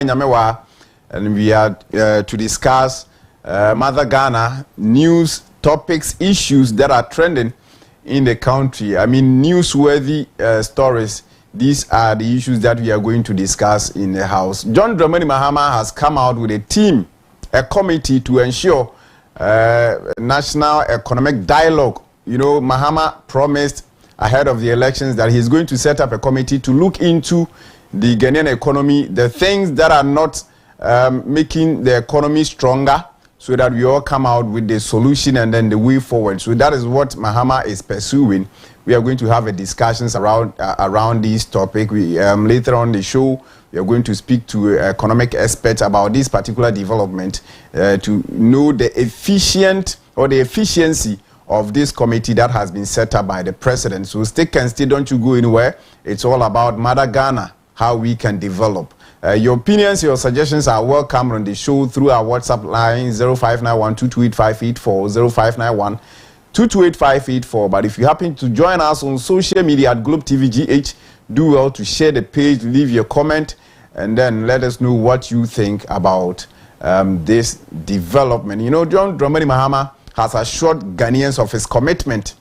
And we are to discuss Mother Ghana news topics, issues that are trending in the country. I mean, newsworthy stories. These are the issues that we are going to discuss in the House. John Dramani Mahama has come out with a team, a committee to ensure national economic dialogue. You know, Mahama promised ahead of the elections that he's going to set up a committee to look into the Ghanaian economy, the things that are not making the economy stronger, so that we all come out with the solution and then the way forward. So that is what Mahama is pursuing. We are going to have a discussions around this topic. We later on the show, we are going to speak to economic experts about this particular development to know the efficiency of this committee that has been set up by the president. So stick and stay, don't you go anywhere. It's all about Mother Ghana, how we can develop. Your opinions, your suggestions are welcome on the show through our WhatsApp line 0591-228-584, 0591-228-584. But if you happen to join us on social media at Globe TV GH, do well to share the page, leave your comment, and then let us know what you think about this development. You know, John Dramani Mahama has assured Ghanaians of his commitment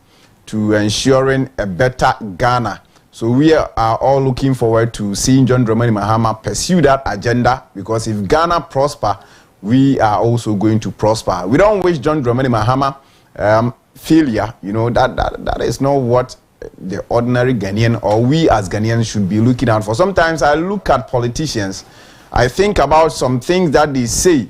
to ensuring a better Ghana. So we are all looking forward to seeing John Dramani Mahama pursue that agenda, because if Ghana prosper, we are also going to prosper. We don't wish John Dramani Mahama failure. You know, that is not what the ordinary Ghanaian or we as Ghanaians should be looking out for. Sometimes I look at politicians, I think about some things that they say,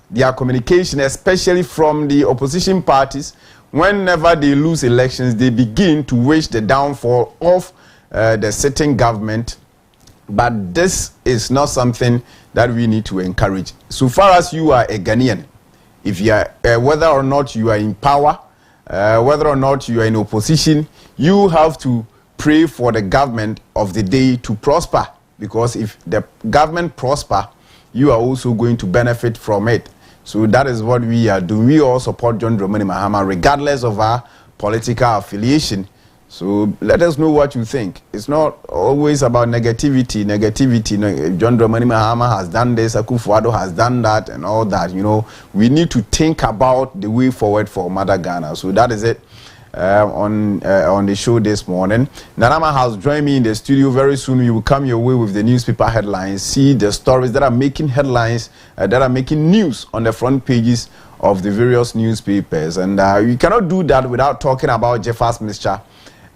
their communication, especially from the opposition parties. Whenever they lose elections, they begin to wish the downfall of the sitting government, but this is not something that we need to encourage. So far as you are a Ghanaian, if you are whether or not you are in power, whether or not you are in opposition, you have to pray for the government of the day to prosper, because if the government prosper, you are also going to benefit from it. So that is what we are doing. We all support John Dramani Mahama regardless of our political affiliation. So let us know what you think. It's not always about negativity. John Dramani Mahama has done this, Akufo-Addo has done that, and all that. You know, we need to think about the way forward for Mother Ghana. So that is it on the show this morning. Nanama has joined me in the studio. Very soon we will come your way with the newspaper headlines, see the stories that are making headlines, that are making news on the front pages of the various newspapers. And you cannot do that without talking about Jeffers Mixture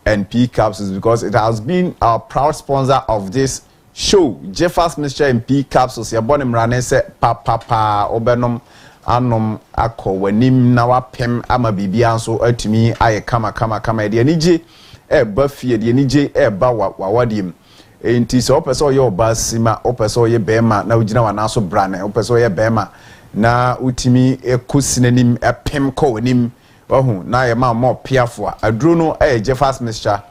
and P capsules, because it has been our proud sponsor of this show. Jeffers Mixture and P capsules. Ya bonem rane se papa obenom anom akọ wanim na wapem ama bibia nso atumi aye kama de anije ba fie de anije ba wawadiem enti so opese oye obasima opese oye bema na ugina wana so brane opese oye bema na utimi ekosinanim epem ko wanim wahu na ye ma mo piafo aduro no Jeffers Mixture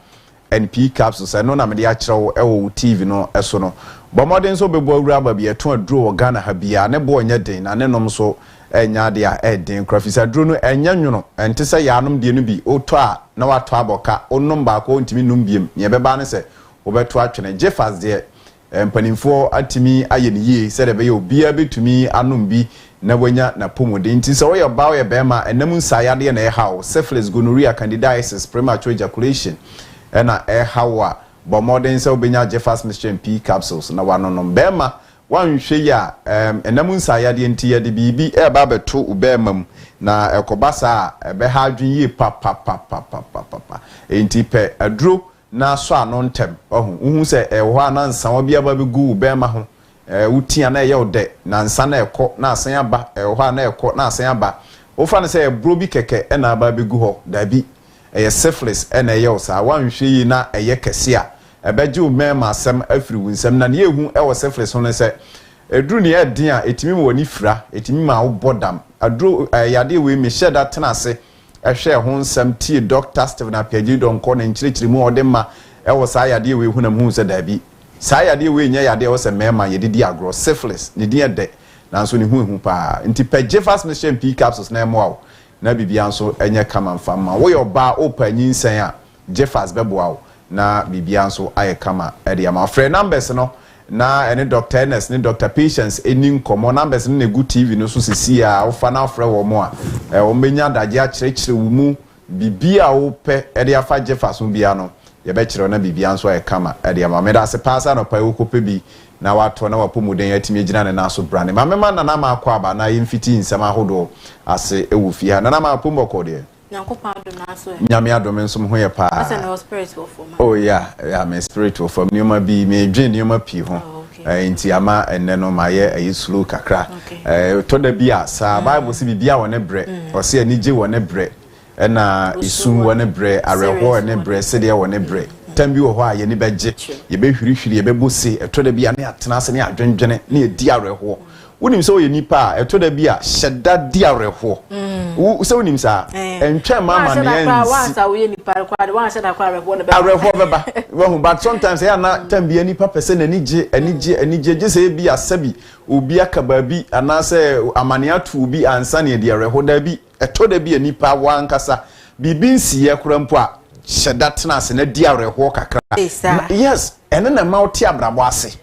and P capsules no na me de akyerewo ewo TV no eso no bomodin so bebo awura ba bia to aduro wo Ghana ha bia ne bo onye den na ne nom so enya de a den krafisa aduro no enya nwono ente se ya anom de no bi oto a na wato aboka onom ba ko ntimi num biem ye beba ne se wo beto atwene Jeffers de mpanimfo atimi aye ne yie se de be obia betumi anom bi na wanya na pomode nti se wo ye ba wo ye bema enam nsayade na hawo syphilis, gonorrhea, candidiasis, premature ejaculation na hawa bomodin se obenya Jeffers Mixture and P capsules na wanonom bema wanhwe ya enam nsayade nti ye de bibi ba beto ubemam na ekobasa ebe ha adwen yi pa enti pe aduro na so anontem ohu se wo anansa wo bia ba begu ubema ho utia na ye ode na nsa na ekọ na asan aba wo na ekọ na asan aba wo fa ne se bro bi keke na aba begu ho dabi syphilis na ye osa wanhwe yi na eye kese a ebeje umema asem afiri wunsem na ne ehu wo syphilis ho ne se eduru ne edin a etimi mo ni fira etimi ma wo bodam aduru yade we me sheda tenase ehwe ho nsem tie Dr. Stephen Apiaji don ko na nchirechiri mu odemma wo sa yade we hu na mu se dabi sa yade we nya yade wo se mema ye didi agro syphilis ne din ede na so ne hu pa nti pe Jeffers Mixture P capsules na emo na bibia nso enye kama mfama wo yo ba opanyin sen a Jeffers beboa na bibia nso aye kama ede ama frɛ numbers no na ene Dr. Ernest ne Dr. Patience eni nkomo numbers ne good TV no so sisi a wo fa na afre wo mo a wo menya daje a kire wo mu bibia wo pe e de afa jefaso bia no ye be kire na bibia nso e kama e de ma me da se pasa no pa wo kope bi na wato na wapomuden atimi agina ne na so brane ma mema na na ma akwa aba na yimfiti nsem ahodo ase ewu fi ha na na ma pomboko de Nyankopon do na so nyame adom nso ho ye pa ase na spiritual form oh yeah me spiritual form nioma bi me dwen nioma pi ho enti ama enne no ma ye ayi slow kakra to da bia sa bible se bibia wona bre o se anije wona bre na isu wona bre areho wona bre se de wona bre tambi wo ho a ye ni beje ye be hwirihwiri ye be bose eto da bia na atena se ne adwenwene ne edi areho wonim se wo ye nipa eto da bia hyeda di areho wo se wonim sa entwe mama ne yansi wa sa wo ye nipa kwade wa hyeda kwa areho ne be areho beba wo but sometimes ya na tambi nipa pese na anije je se bia sabi obi akaba bi anase amane atu bi ansa ne di areho da bi eto da bia nipa wa nkasa bibi nsiye kurampo a sheda tena se na di areho kakra yes ene na mauti abrabo ase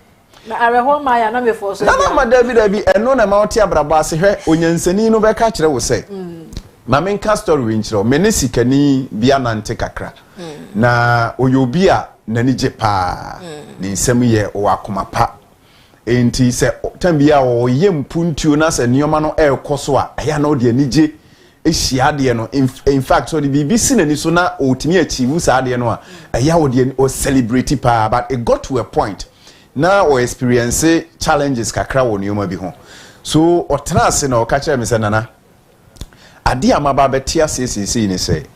na areho ma ya na me fo so na ma dabi eno na mauti abrabo ase hwe onyansani no be ka kire wo se ma menka story we nchiro mene sikani bia nante kakra na oyobi a nani je pa ni nsem ye o akoma pa enti se tambia o ye mpuntuo na se nioma no ekoso a ya na o de anije ehia no in fact so the BBC nani so na otimi achieve sa de no a ya wo de o celebrate pa but it got to a point na o experience challenges kakra wo nioma bi ho so o trance na o ka kire me se nana ade amaba betia sesese ni se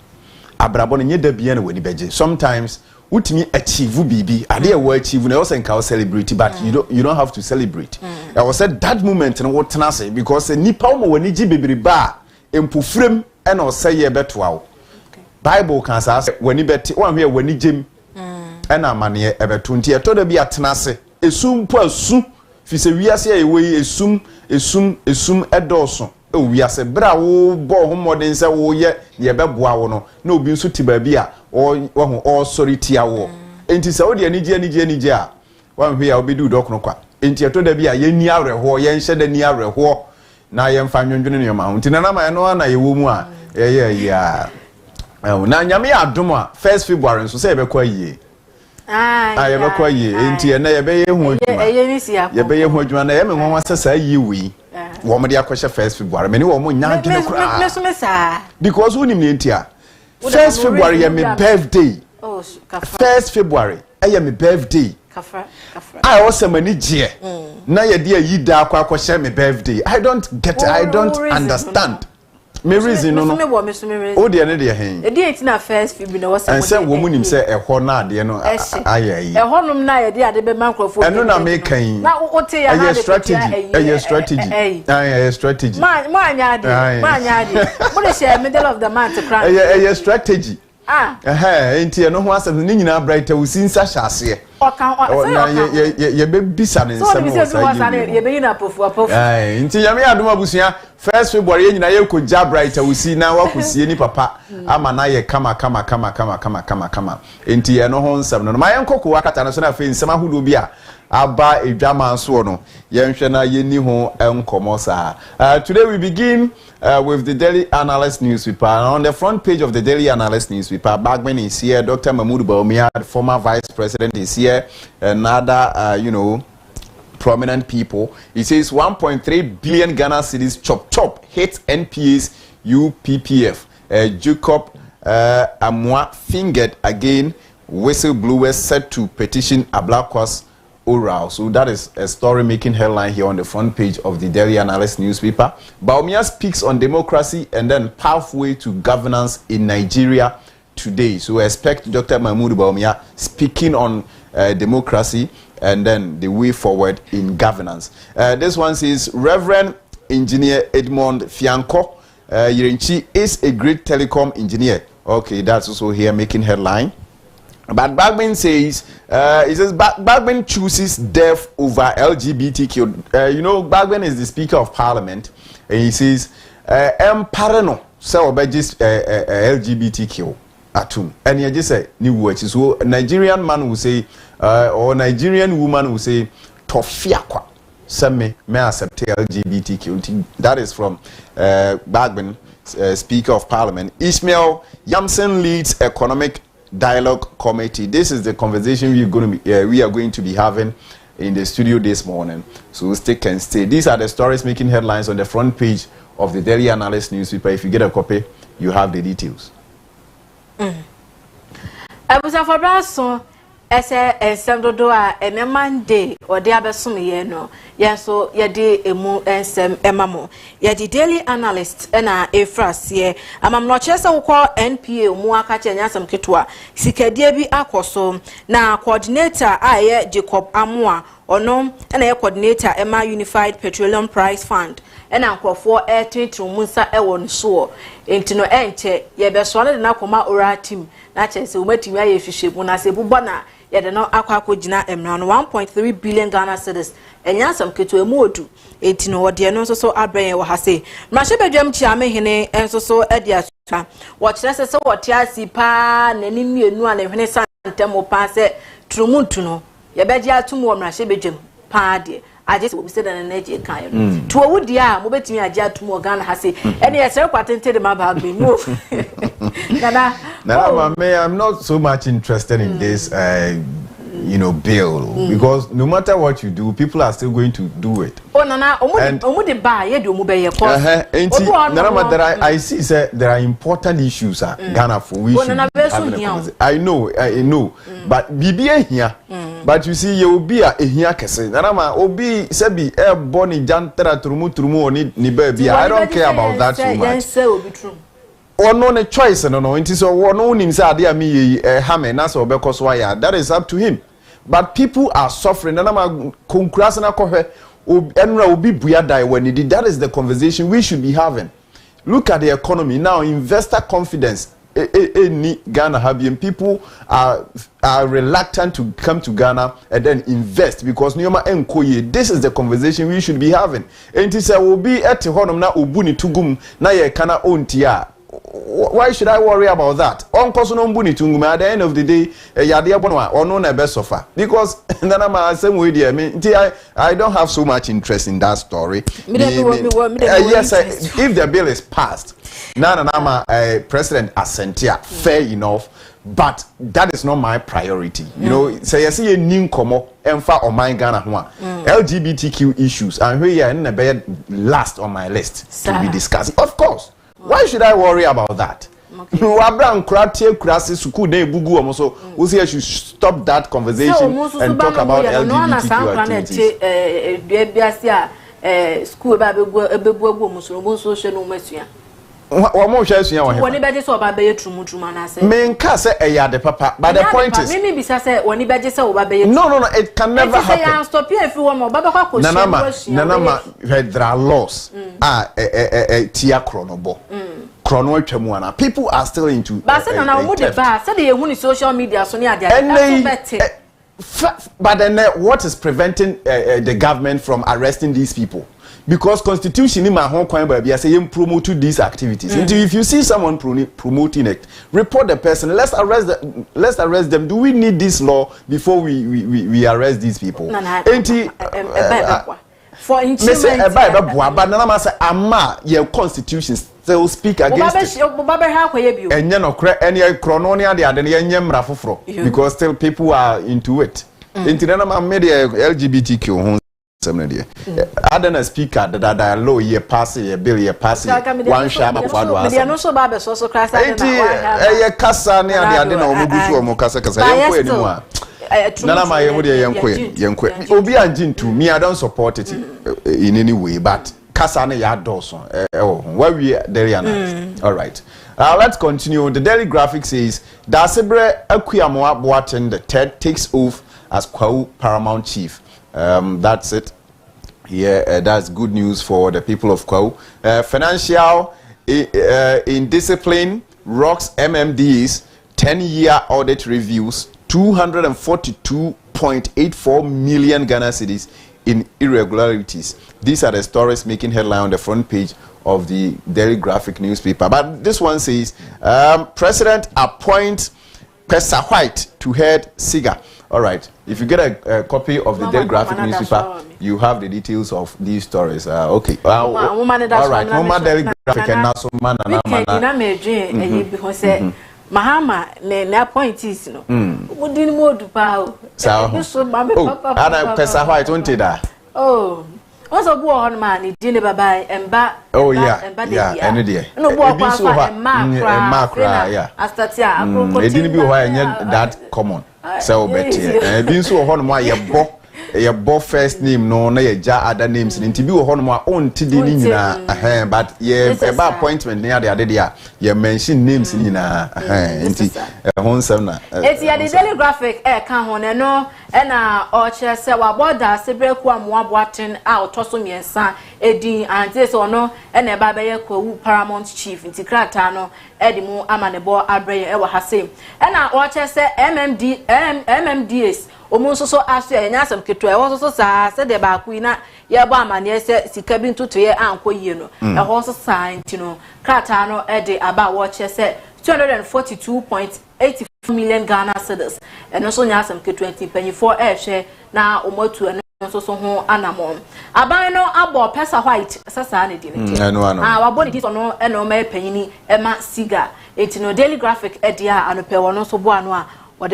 abrabo no nyeda bia na wani beje sometimes utimi achieve bibi ade wo achieve na also can celebrate but you don't have to celebrate I was said that moment no what trance because nipa mo wani gi bebiriba empofrem e na o say ye beto awo bible kan sa wani beti wan hwe wani gem e na amane e beto nti eto da bia trance esum po asu fi se wiase ye we esum edoso wiase bra wo bo ho modern se wo ye beboa wo no na obi nso ti ba bi a wo sorry tia wo enti se wo de anije a wan hwe ya obedu dokno kwa enti eto da bi a ye ni areho ye nhye da ni areho na ye mfa nwonwene ne ma ho enti na ma no na ye wo mu a ya na nyame adom a 1st February nso se ye bekwa yie ye bekwa yie enti na ye be ye hu adwuma ye be ye hu adwuma na ye me nwa sesa yi wi wo me de akwhye 1st February me ni wo mo nya adwene kura because woni me ntia 1st February ye me birthday 1st February ye me birthday kafra I also mani je na ye de yi da akwhye me birthday I don't get I don't understand me reason no o de ne de hen e de 18 1st February na wasa and say wo munim say ehọ na ade no ayi ehọ num na ye de ade be microphone eno na me kan na o te ya na strategy ma anya ade mo de share middle of the month cry strategy enti eno ho asem ni nyina bright usinsa hyase ye be bisa ne nsem ye be yina pofu enti yame adom abusua 1st February ye nyina ye ko ja bright usi na wakosie ni papa ama na ye kama enti ye no ho nsem no ma ye nkoko akata no so na fe nsem ahodo bi a aba edwama so no ye nhwe na ye ni ho enkomo sa today we begin with the Daily Analyst newspaper. And on the front page of the Daily Analyst newspaper, Bagman is here, Dr. Mahmoud Bawumia, the former vice president, is here, and other, prominent people. He says 1.3 billion Ghana cedis chop hits NPA's UPPF. Jacob Amwa fingered again, whistleblowers set to petition Ablakwas Oral. So that is a story making headline here on the front page of the Daily Analyst newspaper. Bawumia speaks on democracy and then pathway to governance in Nigeria today. So expect Dr. Mahmoud Bawumia speaking on democracy and then the way forward in governance. This one says Reverend Engineer Edmond Fianco Yirenchi is a great telecom engineer. Okay, that's also here making headline. But Bagman says, Bagman chooses death over LGBTQ. Bagman is the Speaker of Parliament, and he says, Emparano, so just LGBTQ atum. And he just say, new words. So a Nigerian man will say, or Nigerian woman will say, tofiakwa. Semi may accept LGBTQ. That is from Bagman, Speaker of Parliament. Ishmael Yamson leads Economic Dialogue Committee. This is the conversation we are going to be having in the studio this morning. So stick and stay. These are the stories making headlines on the front page of the Daily Analyst newspaper. If you get a copy, you have the details. Semdodoa ene Monday or de abesum ye no so ye de emu ensem emamo ye di Daily Analyst na efras ye amam no chese wo NPA mu aka che nyasam ketwa sikadie bi akoso na coordinator aye Jacob Amoa ono na ye coordinator ema Unified Petroleum Price Fund na nkofo etwetru munsa ewo nso entino enche ye beso na koma ora team na chese umatimi aye hwehwemu na se bubọ na yede no akwa gina emra no 1.3 billion Ghana cedis enyasam keto emu odu entino wode no so abranye wo hase mrahye badwam chi amehene enso so ede asa wo kyerese se wote asipa nani mienu a lehwene santemo pa se trumuntu no ye beje atum wo mrahye badwam pa de agese wo bise na naje kan no to wo dia mo betimi age atum wo Ghana hase ene ye sere kwatente de mabagbe no Nana, I'm not so much interested in this, bill because no matter what you do, people are still going to do it. Oh, Nana, I see there are important issues Ghana for which I know, but BBA here. But you see, you will be a here kese. Nana, obi sebi boni jantera trumu ni baby. I don't care about that so much. Or no a choice no it is or no nim say ade ami hame na so obekoso waya. That is up to him. But people are suffering. Na konkurase na kohwe enra obi buya dai when he did. That is the conversation we should be having. Look at the economy now. Investor confidence ni Ghana have people are reluctant to come to Ghana and then invest because nyoma enkoye. This is the conversation we should be having. And it say obi ete honom na obuni tugum na ye kana ontia. Why should I worry about that? At the end of the day, because I don't have so much interest in that story. Yes, if the bill is passed, President Assentia, fair enough, but that is not my priority. You know, say I see a new como emfa on my Ghana LGBTQ issues, and we are in a bed last on my list to be discussed. Of course. Why should I worry about that? Abraham Kratie Krasi Suku de Bugu Omoso, who say I should stop that conversation and talk about LGBTQ activities. School One more chance, you want to be so about Truman. Men can say a yard, papa, but the point is, maybe say when you bet so no, it can never happen. Stop here if you want more. Nanama, there are laws. Tia chronobo. Chrono Chemuana. People are still into. But the social media, but then what is preventing the government from arresting these people? Because constitution in my home I say promote these activities. And if you see someone promoting it, report the person. Let's arrest them. Do we need this law before we arrest these people? For instance, but your constitution still speak against it. And because still people are into it. LGBTQ. I don't know speaker that I law ye pass a bill ye pass one shaba quadra. They are not so bad as also class. A casa near the Adena or Mocasa anymore. Nana my young Obi and Jin to me, I don't support it in any way, but Cassane Yard Dawson. Where we are there. All right. Let's continue. The Daily Graphic says Dasebre Akwiamoa Boaten the third takes off as Kwau Paramount Chief. That's it. Yeah, that's good news for the people of Kwau. Financial indiscipline rocks MMD's 10-year audit reviews 242.84 million Ghana cedis in irregularities. These are the stories making headline on the front page of the Daily Graphic newspaper. But this one says, President appoints Pesa White to head SIGA. All right. If you get a copy of the Daily Graphic newspaper, you have the details of these stories. Okay. All right. Mama Daily Graphic and Naso Man and Amana. Mahama na point is no. Wouldn't more do power. So, Anna Pesa White, won't it? Oh, also born man, dinner bye and back. Oh, yeah, any day. No, macra, yeah. After it didn't be why that common. So, Betty, and being so hard, my your both first name, no, no, ja other names, and to be one my own Tidina, but yeah, about appointment near the other day, you mention names in a home summer. It's the Daily Graphic, can't and no, and Orchard said, what border, Sibyl Quam, watching out, tossing me and son, Eddie, and this or no, and a Babaya Paramount Chief in Ticratano, Edimo, Amanebo, Abre, Ewa Hasim, and our Orchard said MMDS. Omunso so aso enyasam keto e wo so sa se de ba kuina ye bo amane se sikabi ntoto ye anko yie no e ho so sa ntino krata no e de aba wo che se 242.84 million Ghana cedis e no so nyasam keto 2024 e hwe na omatu eno so ho anamon aban no abo pesa white sasa na di ne wabo ni so no e no ma panyini e ma siga etino Daily Graphic e dia anope wono so bo ano a. All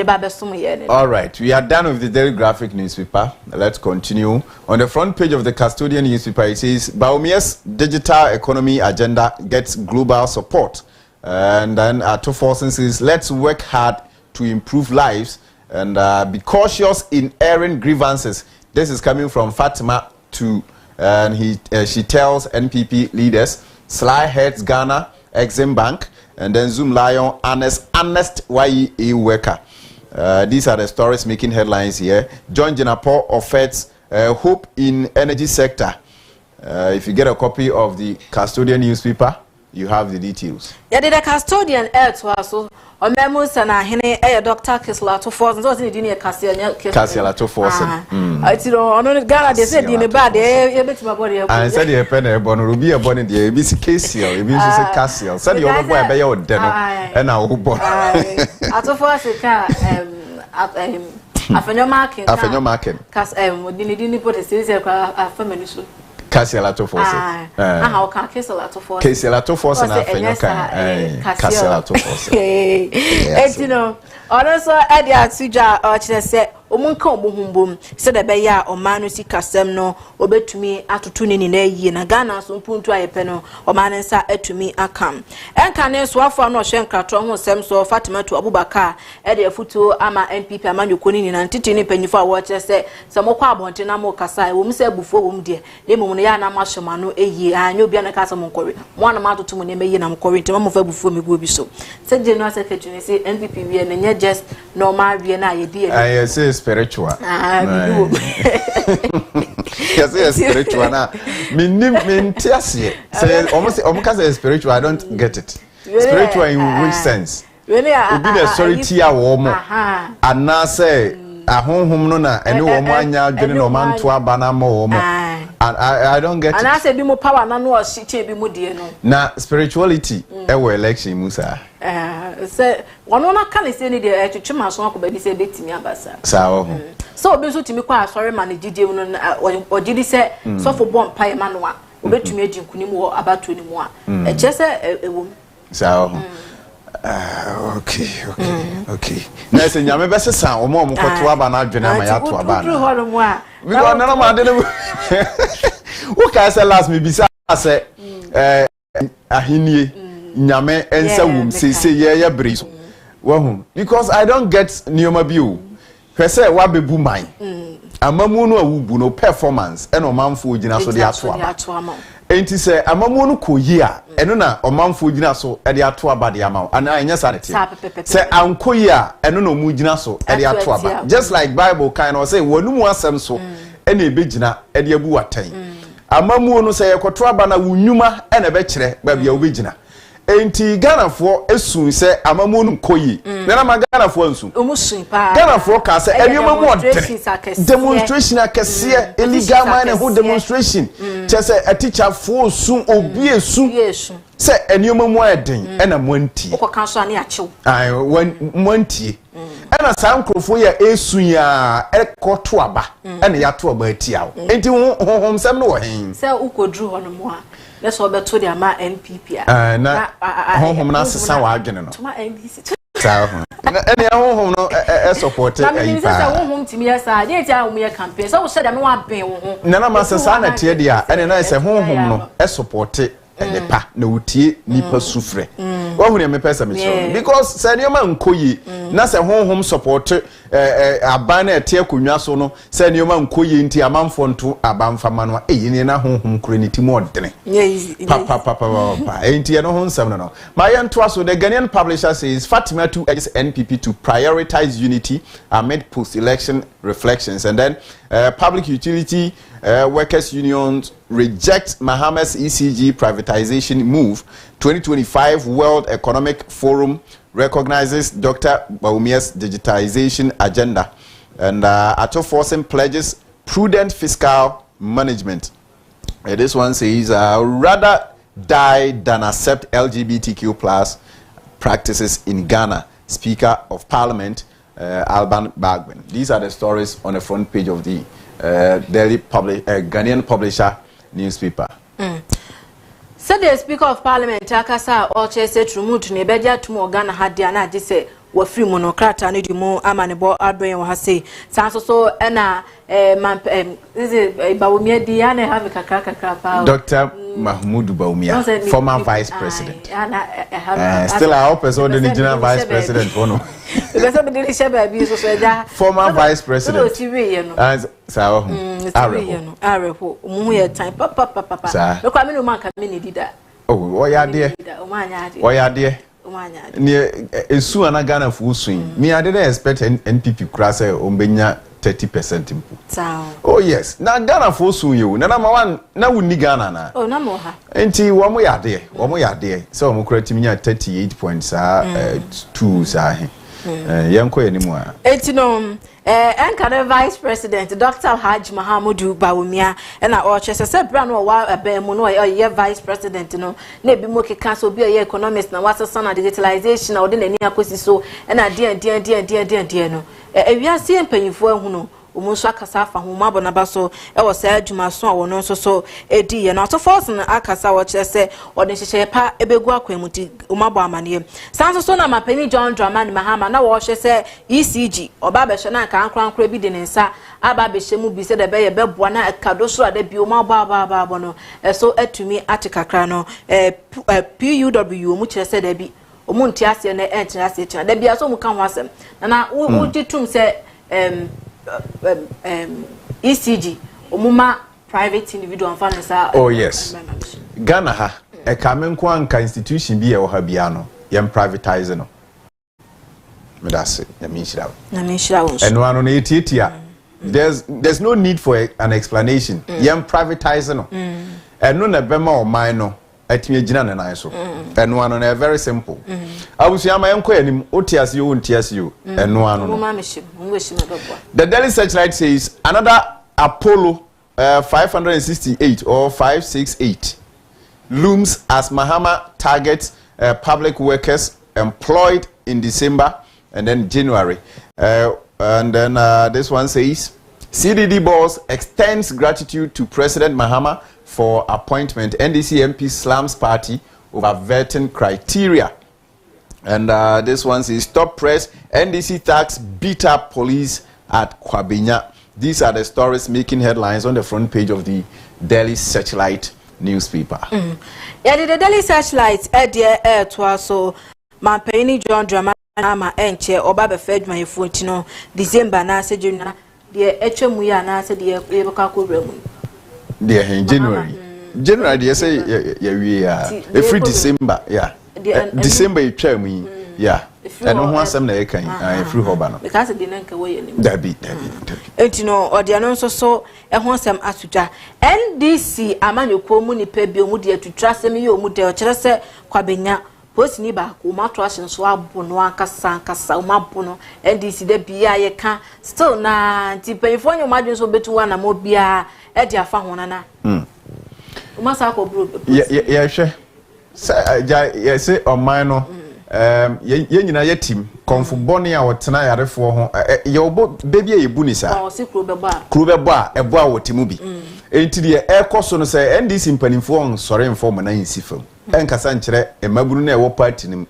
right, we are done with the Daily Graphic newspaper. Let's continue. On the front page of the custodian newspaper, it says, Baumia's digital economy agenda gets global support. And then Toforsen says, let's work hard to improve lives and be cautious in airing grievances. This is coming from Fatima to, and she tells NPP leaders, Sly heads Ghana, Exim Bank, and then Zoom Lion, honest YEA worker. These are the stories making headlines here. John Jenapo offers hope in energy sector. If you get a copy of the custodian newspaper, you have the details. Yeah, the custodian to also on memos and a Dr. Kisla to force and in the Cassiela to force. I see on Ghana, they said in a bad day, my body. I said, a penny, Bonnie, a bonnet, a BC Cassiel, a BC Cassiel. Said you over by your dinner and now who bought. At of force, Afenyo marking. Cause didn't put a series of family. Cassiela to force. How can Cassiela to force? Cassiela to force and Cassiela to force. And you know, also Adia Suja or said, Omunka omuhumbum said beya o manu si kasem no obetumi atutuni ni na yi na Ghana so mpuntu ayepeno o manensa etumi akam enka ne so afo no hwe nkrato ho sem so Fatima to Abubakar e de afuto ama NPP amanyokoni ni na ntiti ni panyifo a wo kire se mokwa abonte na mo kasa wo mse bufo wo mde le mum no ya na mahwema no eyi anyo bia na kasa mo nkore mo na matoto mo ne meyi na mkore ntema mo fa bufo me go bi so se general secretary say NPP wie na nya just normal wie na ye di spiritual. Yes, spiritual. Now, say almost spiritual. I don't get it. Spiritual in which sense? Really, be the sorry tia woman. And now say a home no na any woman ya joining no man to a banamo. And I don't get it. And I said, be more power na no she be more dear no. Na spirituality. Ewe election Musa. Say one na can say ni dey to chima so ko be say betimi abasa. Sawo. So obi so timi kwa sorry man gidie no o gidi say so for bomb pie man no a obetumi adi nkunim wo abato ni mu a e che say ewom. Sawo. Okay. Na se nyame be sesa o mo koto aba na adwene ama ya to aba na. Because none of my who can say last me bisa say ahinie nyame ensa wum say ye bri so wahum because I don't get nioma bio hwe say wa bebu man amamu no awubu no performance e no manfo gina so de ato aba enti say amamu no koyi a eno na omanfo gina so e de ato aba de ama ana enya sanete say ankoyi a eno no mu gina so e de ato aba just like Bible kind of say wanumu asem so ene ebegina e de abu watan amamu no say ekoto aba na wunyuma ene be kire ba bia obegina enti Ghana for esun se amamu no koyi na ma Ghana for ensun omusun pa Ghana for ka se enioma mo demonstration akese illegal mine who demonstration che se a teacher for sun obi esu se enioma mo eden ena mo anti okokan so ane achew ai mo anti ena sa nkrofo ya esu ya ekoto aba ena ya to aba atia enti honhom sem no wo hen se ukodru ho no mo a le so beto de ama NPP na honhom na sesa wa adwene no tuma NDC sa ena honhom no support na me se honhom timi ya sa de tia wo ye campaign so wo se de me wa ben wo ho na ma sesa na tie dia ena na se honhom no support pa na utie nipa sufre wa hu ne me pesa me so because se ne ma nkoyi na se honhom support aban na etie konwa so no se ne ma nkoyi nti amanfo nto abanfama no eyini na honhom kroniti mo odene pa enti no honsam no my yanto so the Ghanaian publisher says Fatima to urges NPP to prioritize unity amid post-election reflections, and then public utility workers unions reject Mahama's ECG privatization move. 2025 World Economic Forum recognizes Dr. Bawumia's digitization agenda, and Ato Forcing pledges prudent fiscal management. This one says rather die than accept LGBTQ plus practices in Ghana. Speaker of Parliament Alban Bagwin. These are the stories on the front page of the Ghanaian publisher newspaper. So the Speaker of Parliament Akasa Oche said to move to Nebedia to Morgana Hadiana just wa free monocrata ni dimu ama ne bo adwen wa hase sanso so na Bawumia di ane have kakaka pa Dr. Mahmoud Bawumia, former vice president. Still I hope as the original vice president for no. Former vice president. And so Areho umuye time papa. Look I mean man can me did that. Oh, why are dear? Why are dear? Near Esu and Ghana full swing. Me, I didn't expect NPP crass Ombenya 30% input. Oh, yes. Now Ghana full swing you. Now, number one, now we need Ghana now. Oh, no more. Enti, one more there. So, I'm creating 38.2. Yanko anymore. Etino Ankara Vice President Dr. Haj Mahamudu Bawumia and our Chester said Brano while a bemono a Vice President no nebi moke council be a economist na what's son digitalization or any so and a dear no we are seeing paying for who umunso akasa fa homa bonaba so e wo sa adwuma so wono so edi ye na to force na akasa wo kire se ode hyehye pa ebegu akwamuti umabo amane sanso so na mapani John Dramani Mahama na wo hye se ECG oba be hye na kan krankra bi de nsa aba be hye mu bi se de be ye beboa na akado so ade bi umabo aba no so atumi atikakra no PUW mu kire se de bi omunti ase na entina ase tina de bia so mu kan ho asem na wo titum se ECG umuma private individual and family. Oh yes. Ghana ha e kamenko anka institution bi e wo ha bia no yem privatize no. Me da se na me nhira. Na me nhira won. Eno ano na etitia. There's no need for an explanation. Yem privatize no. Eno na bema o man no atimi agina na nan so. Eno ano na very simple. Abusuama yenko yanim otiase yo ontiase yo. Eno ano no. The Daily Searchlight says another Apollo 568 or 568 looms as Mahama targets public workers employed in December and then January. And then this one says CDD boss extends gratitude to President Mahama for appointment. NDC MP slams party over vetting criteria. And this one says stop press. NDC tax beat up police at Kwabenya. These are the stories making headlines on the front page of the Daily Searchlight newspaper. Yeah, the Daily Searchlight dear to also Mampeni John Dramani Mahama enche oba be fed my footino December na se June the HMU ya na se the eboka ko bremu. Dear in January they say we every December December you try me and no one some na can free hoba no because the nanka way ni dabi etino odi anonso so e ho sem atuja NDC amanyoko mu ni pa bi omu de atutwa sem ye omu de o kire se Kwabenya post ni ba ko mato ahye so abo no ankasa umabo no NDC de bia ye ka still na tipefo nyu madwen so betu wa na mo bia e de afa ho na umasa ko bro hwe say say o man no ye nyina ye team Konfuboni a wotena yarefo ho ye obo baby e bu ni sa o si krobeba ebo a wotimu bi enti de ekoso no se NDC mpanimfo on sore inform na insifam enkasa nkire emaburu na ewo party nim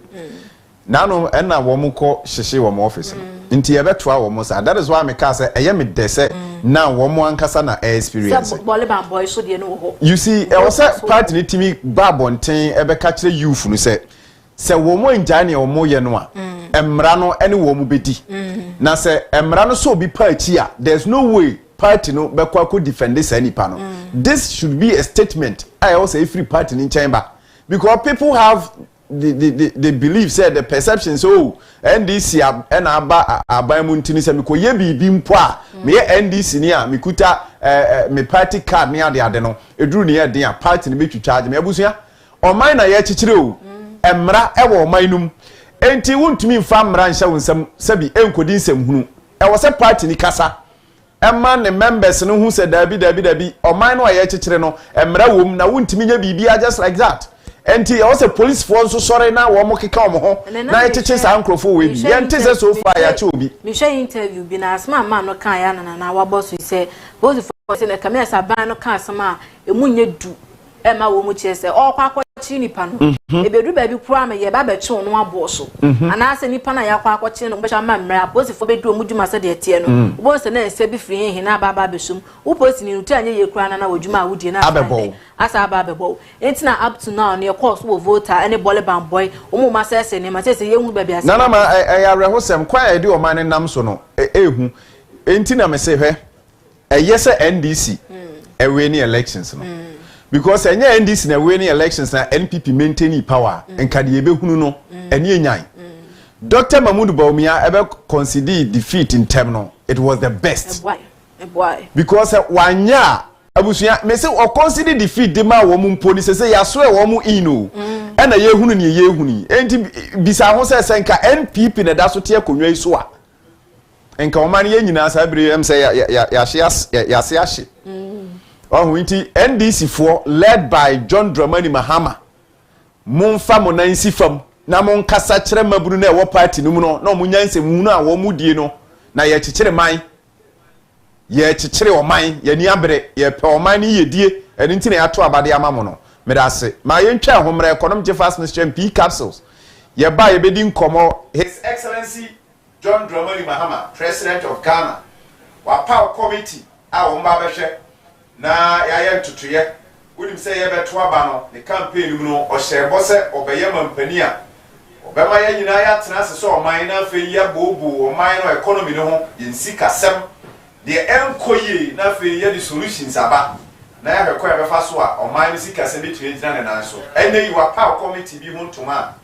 nano ena wo mko hyehye wo office nti ye betoa wo sa that is why me ka say eye me dese na wo mo ankasa na experience boy so de no ho you see e was party ni timi babonten ebeka kire youth no se wo mo njane wo mo ye no a emra no ene wo mu bedi na se emra no so bi party a there's no way party no be kwa defend this nipa no this should be a statement I also free party in chamber because people have the belief said the perception so NDC and aba mu ntini se meko ye bibi mpo a me NDC ni a mekuta me party card ni ade no eduru ni ye den a party ni betwitwa me abusua oman na ye kikire o emra ewo oman num enti wuntumi mfa mra nhyɛ wonsam sabi enkodi nsɛm hunu ɛwɔ sɛ party ni kasa ɛma ne members no hu sɛ dabi ɔman no a yɛ kyekyere no emra wom na wuntumi nya bibia just like that enti ɛwɔ sɛ police for nso sɔre na wɔn mo keka wɔn ho na yɛkyekye saa nkrofo we bi yɛnte sɛ so far ya che obi me hwɛ interview bi na asma ma no kan ya na wabɔ so sɛ police for sɛ na kamia saban no kan asma emu nye du ɛma wo mu kyerɛ sɛ ɔkɔ akɔkye nipa no ebedu baabi kura me ye ba bɛtwe no abo so anaasɛ nipa na yakɔ akɔkye no bɛhwa ma mmra posifo bedu omu dwuma sɛ de tie no wo sɛ na ɛsɛ bi firi hin na baba besum wo posi ni ntu anye ye kura na wodwuma a wodie na asa aba bɛbɔ enti na up to now ne course wo voter any boleban boy omu ma sɛ sɛ ne ma sɛ sɛ ye hu baabi asa na ma ayare ho sɛm kwa edi o man nam so no ehu enti na me se hwɛ ɛyɛ sɛ NDC ɛwe ni elections no because any NDC na winning elections na NPP maintaining power nkade ye behunu no eni enyan Dr. Mahmoud Bawumia ebe consider defeat in term no it was the best why because wanya abusua me say o consider defeat de ma wo mu mpo ni say ya so e wo mu ino e na ye hunu ni ye hunu enti bisa ho say senka NPP na da so te akonwa iso a enka o man ye nyina sa bere em say ya se Winti NDC for led by John Dramani Mahama Monfa monansi fam na mon kasa kire maburu na wo party no mu no na mo nyanse mu no a wo mu die no na ye kikire man ye kikire o man ye ni abere ye pe o man ni ye die eni nti na ya to abade amamo no me da se ma ye ntwa homre economic fast minister P capsules ye ba ye bedi nkomo His Excellency John Dramani Mahama President of Ghana wa power committee a wo mba behwe na ya ntutuye wonim se ye beto aba no ne campaign mu no o hyebo se obeye mampani a obema ya nyina ya tena se so oman na afi ya bobu oman no economy no ho yensi kasem de enkoye na afi ya the solutions aba na ya hwekọ ya befa so a oman no sika se betue gyina ne nan so ene yi wa power committee bi ho ntoma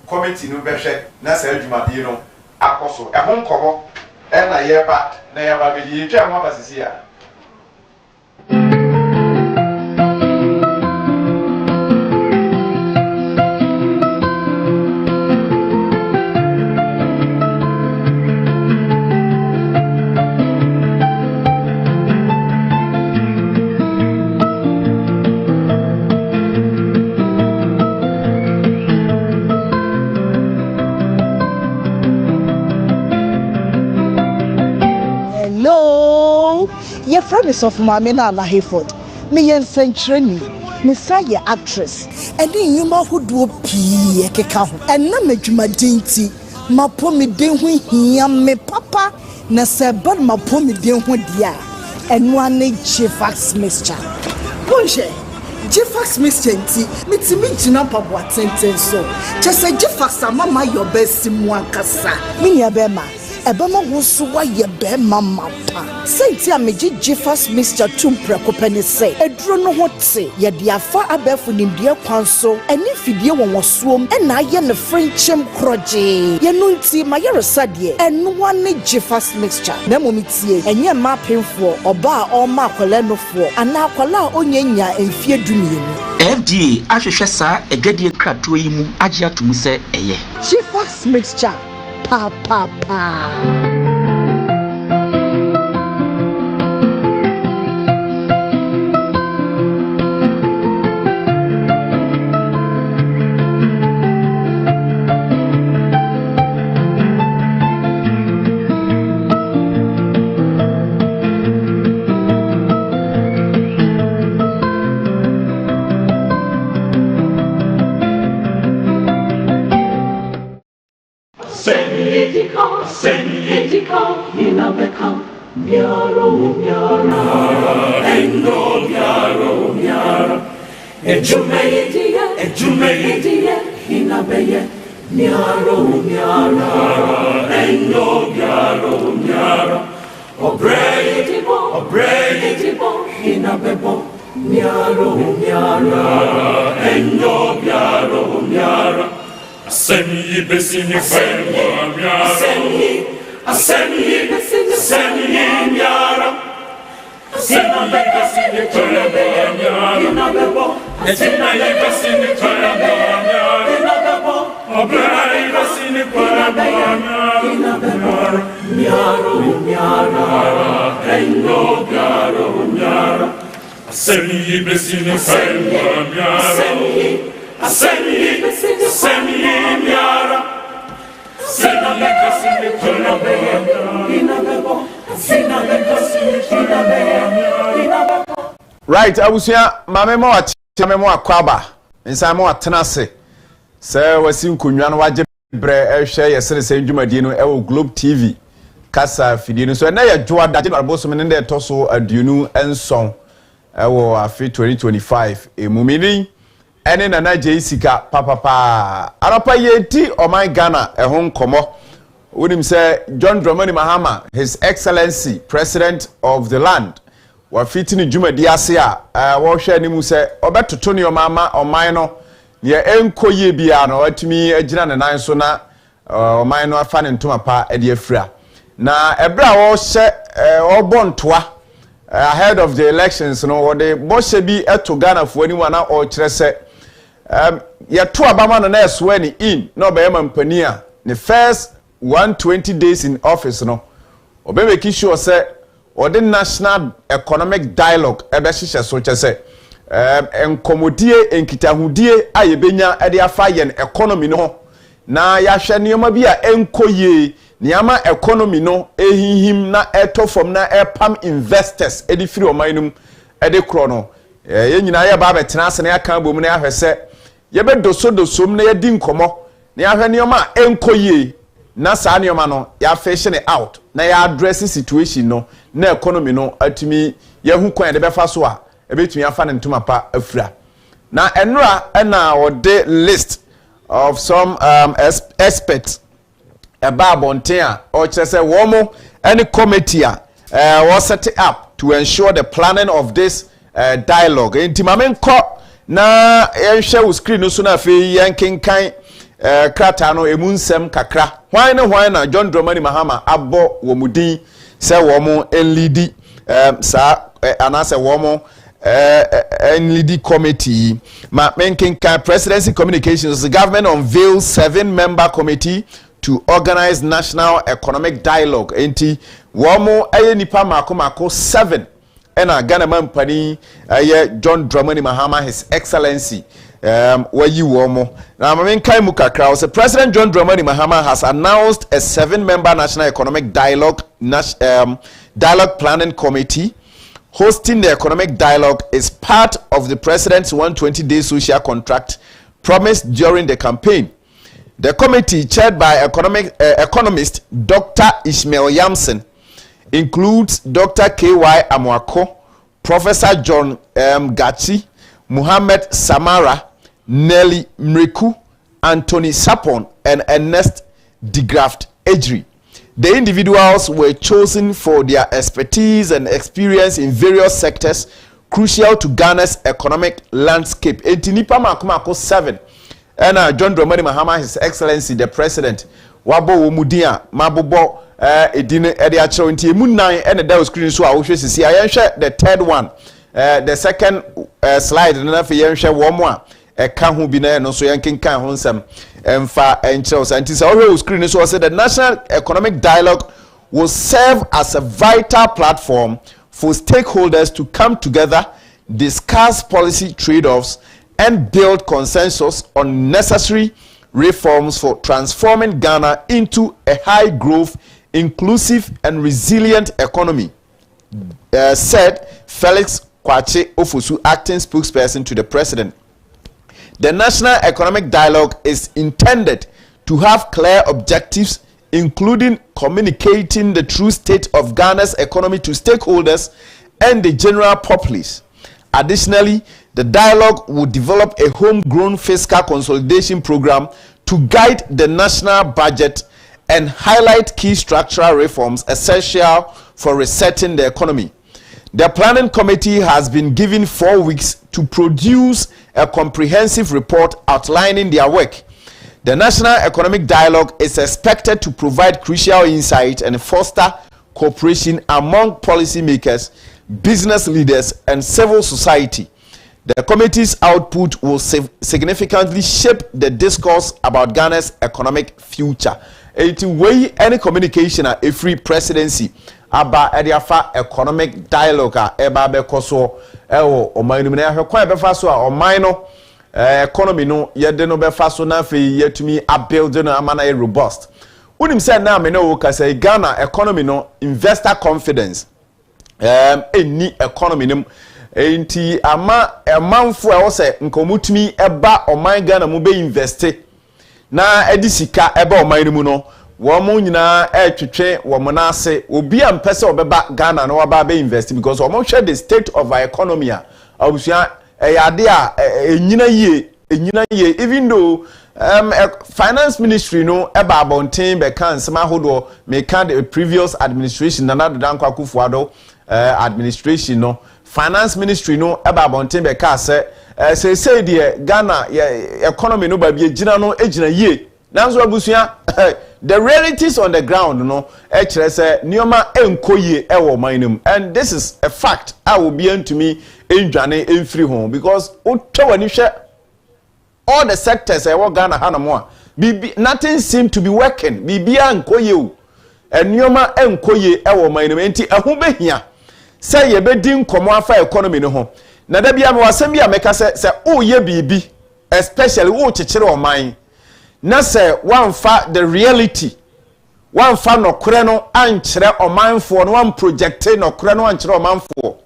committee no behwe na sa adwuma bi no akoso ho nkobo na ye ba na ya ba bi ye twa ho abasisi a Your friend is of Mamina na Hayford. Me yen century me say your actress. And then you ma who do pee keka ho. And na medwuma dinti mapo me den ho hia me papa na se bad mapo me den ho dia. And one Jifax mixture. Bonje Jifax mixture nti metimi gina pabo atenten so. Just say Jifax mama your best mu akasa. Me nya be ma Ebama wusu wa ye be mama pa. Say ti ameji Jifax mixture tumpre kopeni say. Edro no ho te ye de afa abefu nimdie kwan so. Eni fidie won wosuom e na ye ne frenchem kroje. Ye no nti ma ye resade enu wane Jifax mixture. Na momitie enye ma penfo oba a o ma akwala no fo ana akwala onyanya emfie dumienu. FDA ahwehwe sa edwadie krato yi mu agye atomu se eye. Jifax mixture pa. Seni besini faywa miara. Seni miara. Seni besini faywa miara. Seni besini faywa miara. Obrai besini faywa miara. Miara. Endo miara. Seni besini faywa miara. Seni miara. Right, abusia mame mo akwaba nsa mo atenase se wasi nkonwa no waje bre ehwe yesere se ndwumadie no ewo Globe TV kasa fidie no so na ye dwoa da January bosom ne de toso aduonu enson ewo afi 2025 emumini ene na AGYEI sika papa arapa yeti oman Ghana ehon komo wonim se John Dramani Mahama, His Excellency President of the land wa fitini dwumadi ase a wo hwe animu se obetoto ne omama oman no ye enkoye bia no atumi agina ne nan so na oman no afa ne ntoma pa ede afira na ebra wo hye obontoa ahead of the elections no wo de bo hye bi eto Ghana fo animu na o kire se ya to abama no na swear ni in no be mampani a the first 120 days in office no obe make sure say or the national economic dialogue ebe hihye so che say enkomodie enkitahudie ayebenya ede afa yen economy no na ya hwe nioma bi a enkoye niama economy no ehihim na eto from na epam investors edi free omanum ede kro no ye nyina ye ba betena ase na ya kan bom na ya hwese ye be dosom na ye di nkomo na ya hwe nioma enkoye na sa nioma no ya fashion out na ya address situation no na economy no atumi ye hu kwan de be fa so a ebetumi afa ne ntoma pa afura na enra na wode list of some experts about bontea or chese womo any committee was set up to ensure the planning of this dialogue intimamen ko na yenhwe screen so na fe yankenkan krata no emunsem kakra hwan na John Dramani Mahama abo womudin se womo enlidi sa anase womo NLD committee ma menkenkan presidency communications the government unveiled 7-member committee to organize national economic dialogue enti womo nipa mako 7 ena Ghana mampani John Dramani Mahama His Excellency wayi womo na menkai mu kakra so President John Dramani Mahama has announced a 7-member national economic dialogue dialogue planning committee. Hosting the economic dialogue is part of the president's 120-day social contract promised during the campaign. The committee, chaired by economist Dr. Ishmael Yamson, includes Dr. K.Y. Amwako, Professor John Gachi, Muhammad Samara, Nelly Mriku, Anthony Sapon, and Ernest DeGraft Ejri. The individuals were chosen for their expertise and experience in various sectors crucial to Ghana's economic landscape. Etinipa makumako 7. And John Dramani Mahama, His Excellency the President, wabo womudia mabobo edine ede achiro nti emu 9 and the screen so a wo hwe sisi ayenhwe the third one the second slide na fe yenhwe womo a eka hu bi na no so yankenkan ho nsem emfa enchiro santi so wo screen so say the national economic dialogue will serve as a vital platform for stakeholders to come together, discuss policy trade-offs and build consensus on necessary reforms for transforming Ghana into a high growth, inclusive and resilient economy, said Felix Kwache Ofosu, acting spokesperson to the president. The National Economic Dialogue is intended to have clear objectives, including communicating the true state of Ghana's economy to stakeholders and the general populace. Additionally, the dialogue will develop a homegrown fiscal consolidation program to guide the national budget and highlight key structural reforms essential for resetting the economy. The planning committee has been given 4 weeks to produce a comprehensive report outlining their work. The National Economic Dialogue is expected to provide crucial insight and foster cooperation among policymakers, business leaders, and civil society. The committee's output will significantly shape the discourse about Ghana's economic future. It will any communication at every presidency about ediafa economic dialogue eba bekoso ewo oman no na hwekwan befa so a oman no economy no yede no befa so na fe yetumi build no amana robust. Unim say na me no ka say Ghana economy no investor confidence eni economy no enti ama emanfo e wo say nkomutumi eba oman Ghana mu be investe na edisika eba oman no mu no womo nyina twetwe womo na ase obi am pese obeba Ghana no waba be invest because womo hwe the state of our economy a abusua yade a enyina ye even though finance ministry no eba abonten be kan sema hodo me kan the previous administration na Nana Akufo-Addo administration no finance ministry no eba abonten be ka say de Ghana economy no ba bi ejina no ejina ye nanso abusua the realities on the ground no kire say nioma enkoye ewo manum, and this is a fact. I will be into me enjane enfri home because utwani hwe all the sectors ewo Ghana hanamo nothing seem to be working. Bibia enkoye o nioma enkoye ewo manum enti ehu behia say ye bedi nkomo afa economy no ho na da bia me wasem bia meka say o ye bibi especially o chekere o man na say one fa the reality one fa no kure no ankyere omanfo no one project no kure no ankyere omanfo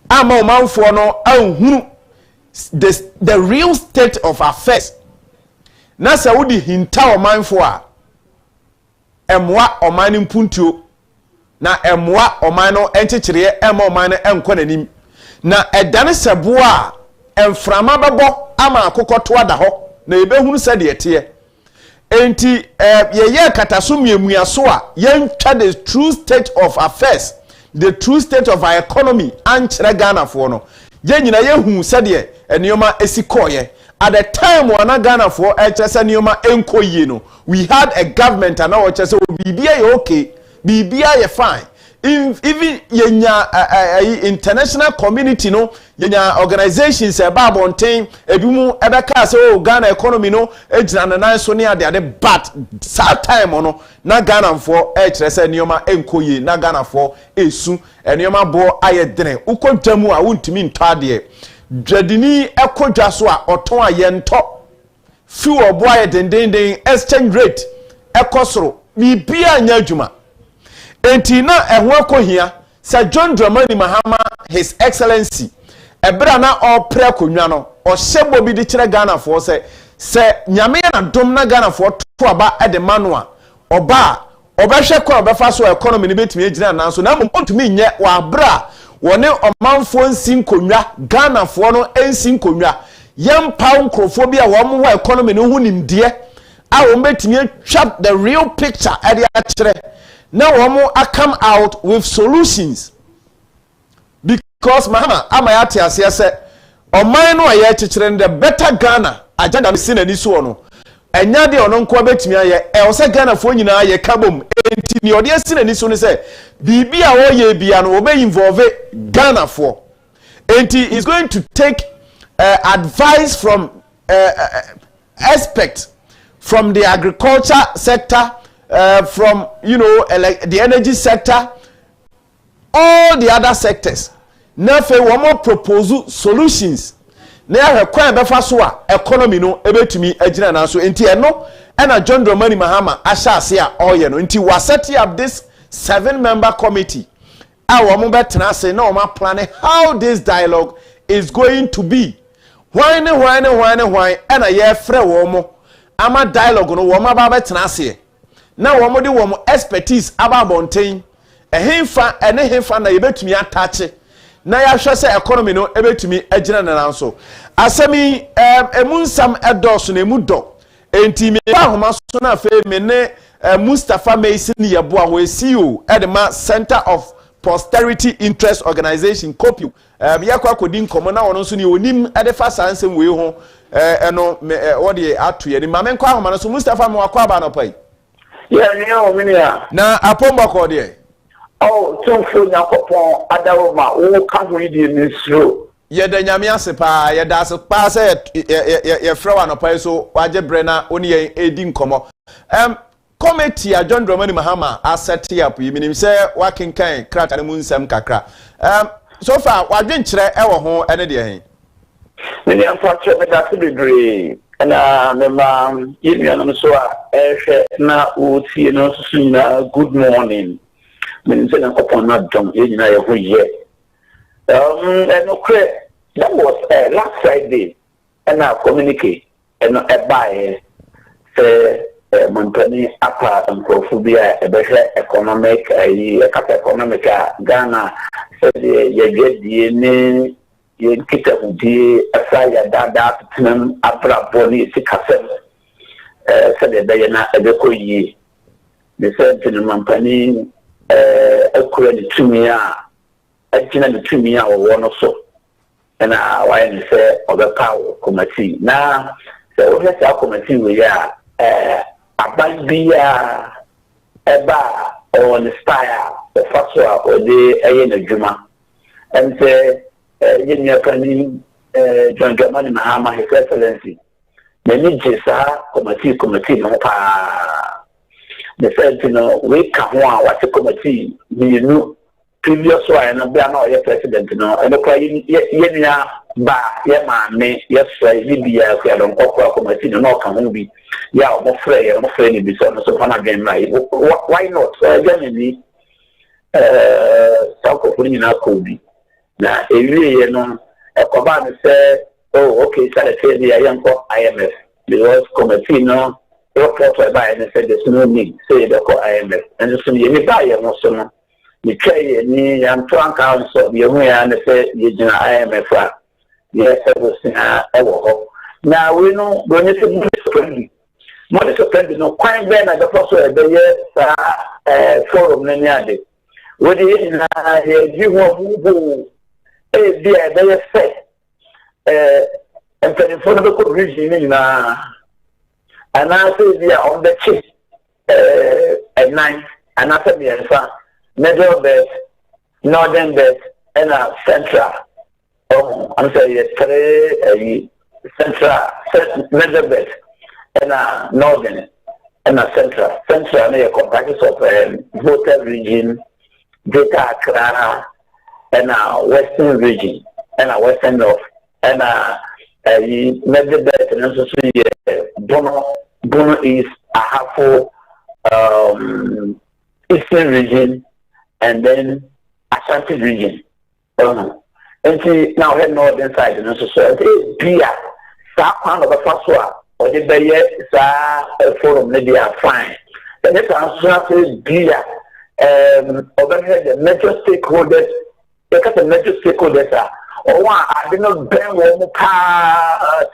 ama omanfo no anhunu the real state of affairs na say wo di hinta omanfo a emwa oman mpuntuo na emwa oman no enkyekere ema oman no enko nanim na edane sebo a emframa bebo ama akokoto ada ho na ebehunu se de ete enti ye katasumyemua so a yentwa the true state of affairs, the true state of our economy ankyere Ghana for no ye nyina ye hu se de enioma esikoye at the time wana Ghana for se enioma enkoye no we had a government and now se bibia ye okay bibia ye fine. Even yenya international community no yenya organizations eba bonten ebimu ebeka say o Ghana economy no ejina na so ne ade but that time no na Ghana for kire say nioma enkoye na Ghana for esu enioma bo ayedene ukodwamu a wuntimi ntade dwadini ekodwa so a oton ayento fi obo ayedenden exchange rate ekosoro bibia nya adwuma. Enti na ehwo akohia Sir John Dramani Mahama His Excellency ebra na opre konwa no o hyebo bi di kire Ghana for se nyame na dom na Ghana for to aba ede manoa oba obehwe kwa obefa so economy ni betimi agina na so na montumi nye wa bra wone omanfo nsin konwa Ghana for no ensin konwa yempa nkrofo bi a wo mo economy no hu nimde a wo betimi atwa the real picture ede a kire. Now we come out with solutions because Mahama amayati asia say oman no aye chichire the better Ghana agenda sin ani so no enya de ono nko betimi aye e say Ghana fo nyina aye kabom enti ni ode sin ani so no say bibia wo ye bia no obe involve Ghana for enti is going to take advice from aspect from the agriculture sector, from the energy sector, all the other sectors. Now fe one more proposal solutions. Now require befa so a economy no ebetumi agina na so enti eno na John Dramani Mahama asha ase a oye no enti we set up this 7-member committee. Our mo betena say na o ma plan how this dialogue is going to be. Why and ye frɛ wo mo ama dialogue no wo ma ba betena ase na wo mode wo expertise aba bonten ehemfa ene hemfa na yebetumi atache na ya hwe se economy no ebetumi agina na nanso asemi emunsam edoso na emudo enti me ba homa so na fe me ne Mustafa Mason yebo a ho CEO edema Center of Posterity Interest Organization COPU yakwa akodi nkomo na wono so ne onim edefa sansem we ho eno wo de atoye ni mame nkwa ahoma no so Mustafa me wakwa ba no pai ni o mini ya na apomba ko de tumfu nyakopon adawo ma wo ka ho di ni sro ye da nyame ase pa ye da ase pa se ye frewa no pai so waje brena oni ye edi nkomo committee a John Dramani Mahama asset up yiminim say wakenkan krata ne munsam kakra so far wadwen kire e wo ho ene de hen mini amfacho me da degree na memba yimia no so a ehwe na utie no so na good morning mini say na kopon na dom yina ye ho ye and okay that was last Friday and I communicate and buy say Montani apa mkofubia ebeshe economic economic Ghana ye ne ye kita hudi asa ya dada tinam abra boni sikasem se de na ebeko yi the certain Montani ekure de tumia akina de tumia wo no so na why ni se obeka committee na se o se committee we ya ababia eba on style the first one or the ayen juma and say yin yakani John Dramani Mahama his excellency the nijisa committee no pa the said we can one what the committee you previous one and be an president no and the yin ba ye ma me yes Libya ya don kokwa committee no kan bi ya mo frɛ ni bi so fa again right why not generally talk of ni na ko bi na ewie no ekoba me say oh okay say the yanko IMF because committee no report by and said there's no need say the IMF and so ni ba ye no so no ni try ni am tran council ye hu ya na say ye gina IMF yes everything ewo now we know when you say money spending no quite ben na the process the year forum na niade we dey na ye wo dia dey say and for the region na and I say they are on the chip at 9 and after the middle belt northern belt and central I'm saying three central middle belt and northern and central near compacts of voter region, Greater Accra and western region and western north and middle belt and also Bono is Ahafo eastern region and then Ashanti region. And see now head northern side and also so beer that part of the first one or the beer forum media fine. And this answer is beer overhead the major stakeholders because the major stakeholders are or one I did not bring one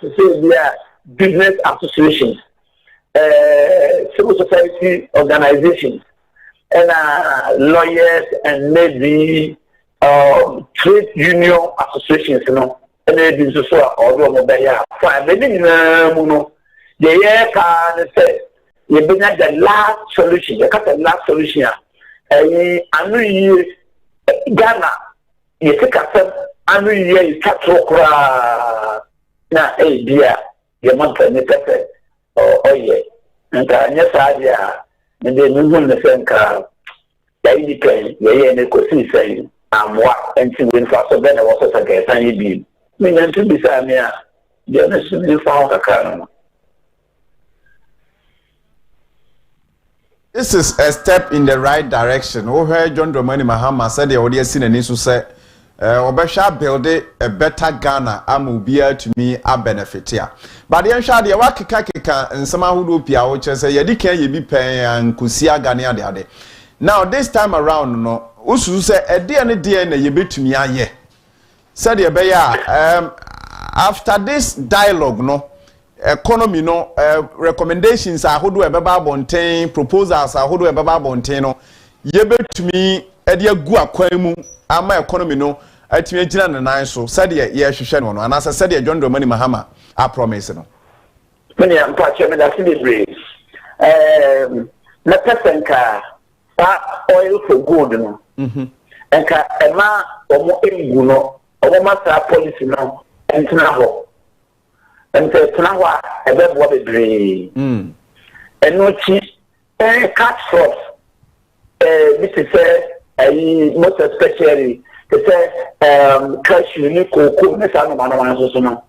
to say their business associations, civil society organizations and lawyers and maybe trade union associations, you know, and they do so all over there. Fine, they didn't know. The year can say you been at the last solution. You got the last solution. I know you Ghana. You take a step. I know you catch okra. Na dear, you want to make it. Oh yeah, and yes, idea. And then you want the same car. They depend. Yeah, and they could see saying. What and see when for so then I was a guest and you be. Me and to be Samia, the honest me found a car. This is a step in the right direction. Oh, hey, John Dramani Mahama said the audience in an issue said obesha build a better Ghana amubia to me a benefit here. But the ensure the wakika and some who pia which say ye can ye be pay and kusia Ghana the other. Now this time around no usu say a dear na ye be to me aye. Said ye be after this dialogue no economy no recommendations are who do a baba bontain proposals are who do a baba bontain no ye be to me e de agu akwanu ama economy no atimi agina na nan so said ye hwehwe no and as said ye John Dramani Mahama a promise no when you am patch me that be brave na pesenka oil for good no enka ema omo engu no omo masa policy no entina ho ente tena ho ebebo be brave eno chi cut short this is most especially they say cash ni koko ne sa no manama so no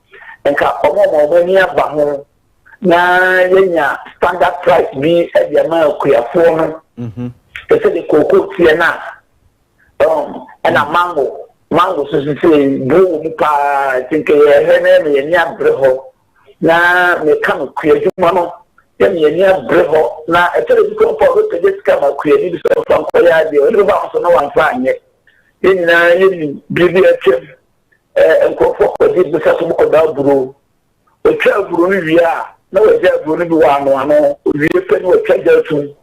enka omo ni aba ho na yenya standard price bi e dia ma kuafo no they say the koko tie na and a mango so say bro mu pa think he ni abre ho na me kan kuadwuma no ye ni abre ho na e tell you ko for the just come kuadi bi so from koya de o ba so no wan fa anye na ye bibi atem enko for di bi so mo ko da buru o twa buru ni wia na o ja buru ni bi wa no wi pe ni o twa ja tu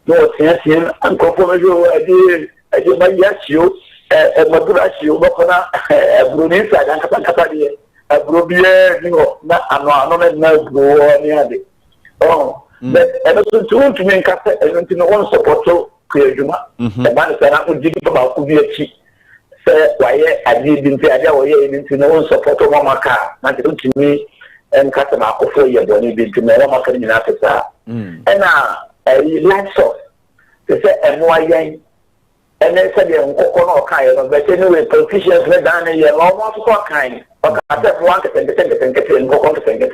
no o tian enko for me jo ade ba ya chio madura chio ba kona buru ni sa dan kata de buru bi ni o na ano na buru ni ade but to me kasa enti no won support kuadwuma e ba na na o digi ba ku bi achi se waye adi bi nti adi wo ye enti no won support mo maka na te ntimi en kasa ma akofo ye do ni bi nti me maka ni na pesa na life source se eno ayen ene se de nkoko na okan ye no but anyway politicians na dan ye no mo so kan o ka se mo anke tenge nkoko tenge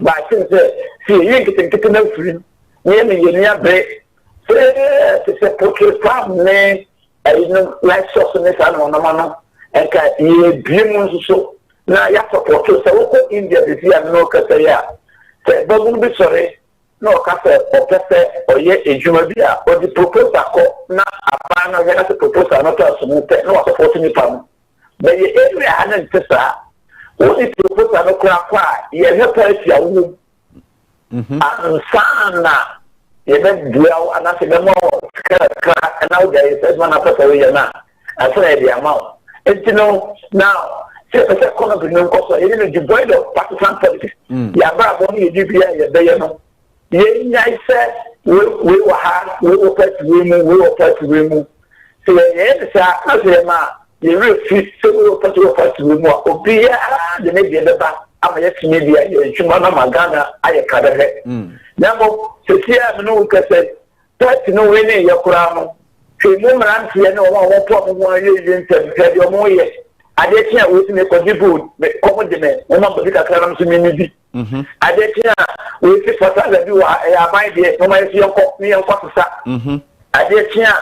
ba sin se si yin tenge na free ni ni abre se porque fam ne no life source ne sa no no enka ye bimu so na ya support so ko India bi ya no ka se ya se bagun bi sore no ka se o pese o ye ejuma bi a o di proposal ko na apa na ya se proposal no to so mu pe no support ni pam be ye area anan tesa o di proposal no kwa ye he party a wu ansana ye be dual anase be mo kra na o dey say man after we na after the amount no now se kono bi no ko so ye no devoid of partisan politics ya ba bo ni ye bia ye be ye no ye nyai se we wa ha we o pet we mu se ye sa na se ma ye refi se we o pet we mu obi ya de ne bi be ba ama ye timi bia ye twuma na magana aye kadere namo se tia no ka se pet no we ne ye kura no se mu ran tie ne wo po mo ye ntem se de mo ye ade tia we timi ko dibu me ko de me mo ma bi ka kra no so mi bi ade tia we ti fota da bi wa ya mai de no mai fi yanko ni yanko sa ade tia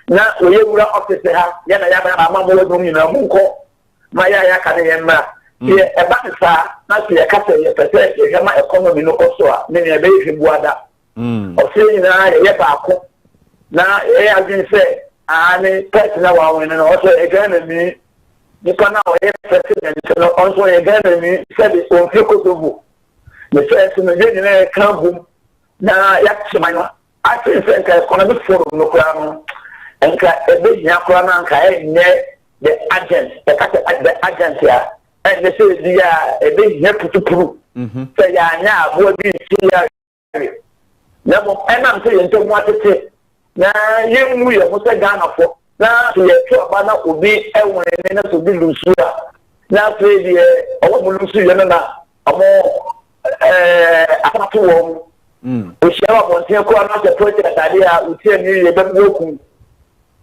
na we ye wura office ha ya na ya ba ma mo do ni na mu ko ma ya ka ne yemma ye e ba sa na se ya ka se ye pese ye ma economy no ko so a ne ne be fi buada o se ni na ye ba ko na e agin se ani pet na wa won no so e ga na mi ni pa na o ye president no on so e ga na mi se bi o fi ko to bu the first no je ni kan bu na ya tsimanya I think economic forum no kura enka ebe nya kura na nka the agent the agent ya and they say dia ebe nya putupuru say ya nya abo bi ti ya na mo ena nte nte mo atete na yemu ye mo se Ghana fo na ye to aba na obi enwere ne na so bi lusu na say die owo mo lusu ye na amo apatu wo o shewa bontin ko na se project ade a utie ni ye be woku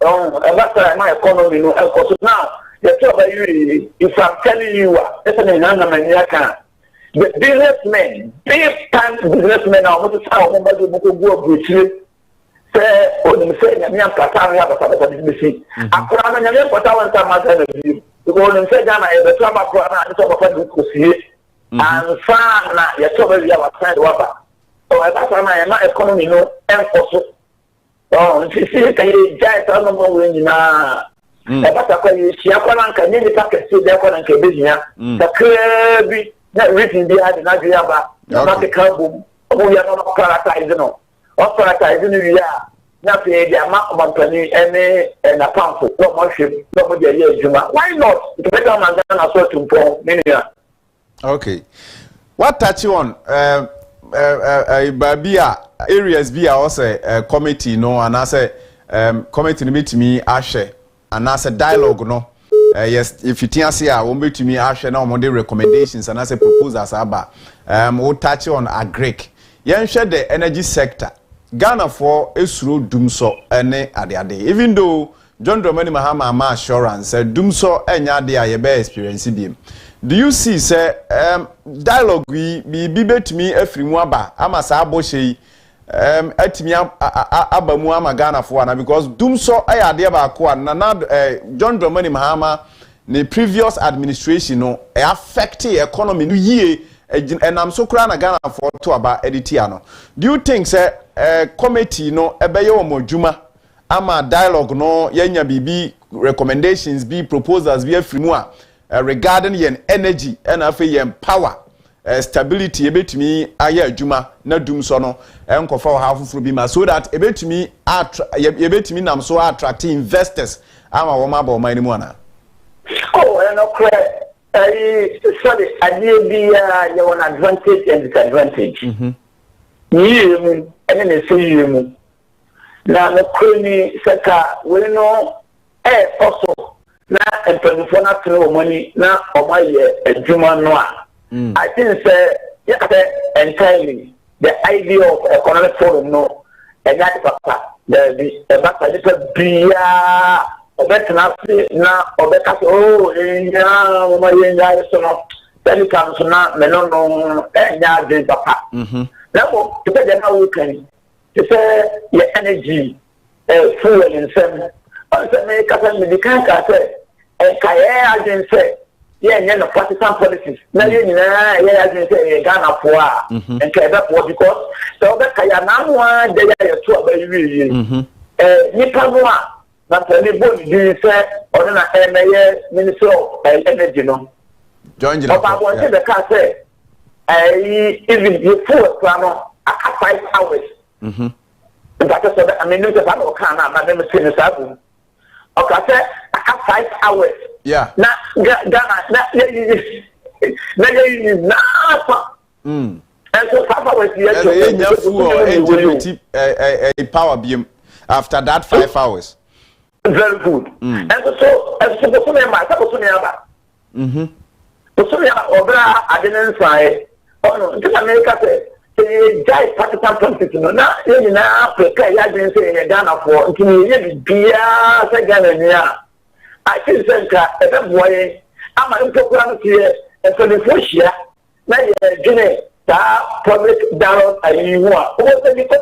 about my economy no because now you talk about you if I'm telling you that's an American the businessmen big time businessmen are what how somebody go Brazil say on the say na me am pata ya pata business akora na nyame pata wan ta ma na view because in say Ghana e be to aba ko na so papa do ko sie and fa na ye to be our side waba so e ba sa na e ma economy no enforce oh see can you jai ta no mo we nyina e ba ta kwa yi sia kwa na nka ni pa ke se de kwa na nka be nya ta krebi na written bi had na dua ba na ke ka bom o ya no prioritize no o prioritize no ya na pe dia ma company ene na pampo no mo hwem no mo dia ye adwuma why not it better man than na so tumpo menia. Okay, what touch on babia areas be also committee no and I say committee meet me ashe and I say dialogue no yes if you think say I meet me ashe na mo dey recommendations and I say proposals aba we touch on agric yen share the energy sector Ghana for esuro dumso ene ade even though John Dramani Mahama ma assurance dumso enya ade a ye be experience bi. Do you see say dialogue we be betimi afrimu aba ama sa abohye atimi abamu ama Ghana for na because dumso ade ba ko na John Dramani Mahama the previous administration no affect the economy no yie and I'm so kra na Ghana for to aba editia no. Do you think say committee no ebeye omodwuma ama dialogue no yenya bibi recommendations be proposals be afrimu regarding yen energy and afi yen power stability ebetimi aye adwuma na dum so no enkofa ha afufuru bi ma so that ebetimi nam so attract investors ama wo ma ba o man ni mu ana. Oh, and okay, sorry, I need be you want advantage and disadvantage. You and then say you now the queenie seka we know also na employment na throw money na o my adwuma no a I think say entirely the idea of economic forum no and that papa the back little bia obetna na obeka oh enya o my enya so no then comes na me no enya de papa now to be na we can to say your energy fuel in some also me ka say me dikan ka say kaya agent say yeah no partisan policies na you na yeah agent say Ghana for and kaya for because so be kaya na mo de ya to abayi ni pa no a na tani boni di say on na emeye minister of energy no join the oba won say the ka say even you fuel plan aka 5 hours but so I mean no say no can na na dem say no sabu okay say aka 5 hours yeah na Ghana na and so 5 hours yeah power beam after that 5 hours very good and so so me ma so me aba so me obra adenan sai oh no this America say jai partisan politics no na ye na Africa ya den say Ghana for ntini ye bia say Ghana ni a I think senka ebe boye ama mpokura no tie e so the foshia na ye gene ta public dialogue ayi ho a o se ni ko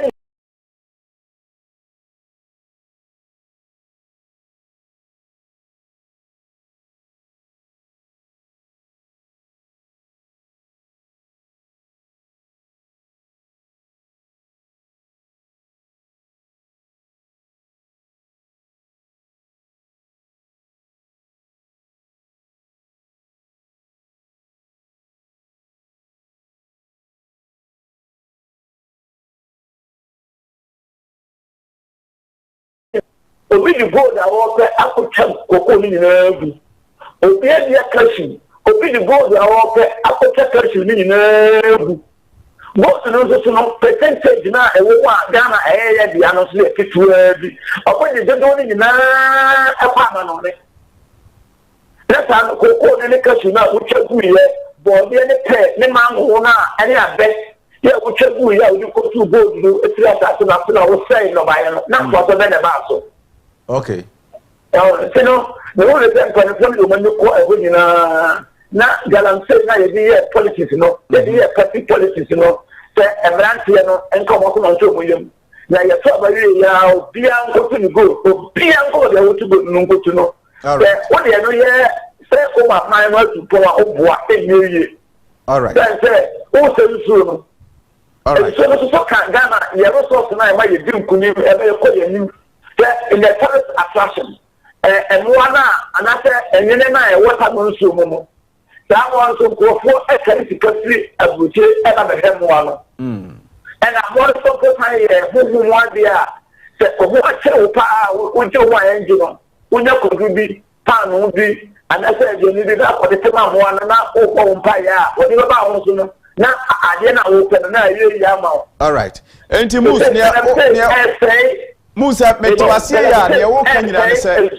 obi di gold awo pe akotwa koko ni na gu obi edi akashi obi di gold awo pe akotwa kashi ni na gu most no so no percentage na ewo wa Ghana ya bia no so eketu abi obi di dodo ni na apa ma no ne lesa koko ni kashi na utwa gu ye bo bi ni pe ni mango na ene abe ye utwa gu ye odi ko tu gold no etira ta so na wo say no ba ye no na so be na ba so. Okay. So no, the only thing for the family when you call everything na galamse na ye politics no, ye party politics no. Say everyone here no, enko mo ko no so mo yem. Na ye so ba ya obi an go to go, obi an go dey to go no go to no. Say what dey no ye say o ma pan wa to po a oboa enye. All right. Say o se so no. All right. So can Ghana ye resource na ma ye di nkunim e be ko ye nim. Say in the tourist attraction. And one another and then I what happens to Momo. That one so go for a certificate as we say ever the one. And I want to focus on who want there. Say what say what you want engine. When you could be pan will be and I said you need that for the same one and not open fire. What you about also now I didn't open now you. All right. And to move Musa metwasie ya na ewo kanyina ne se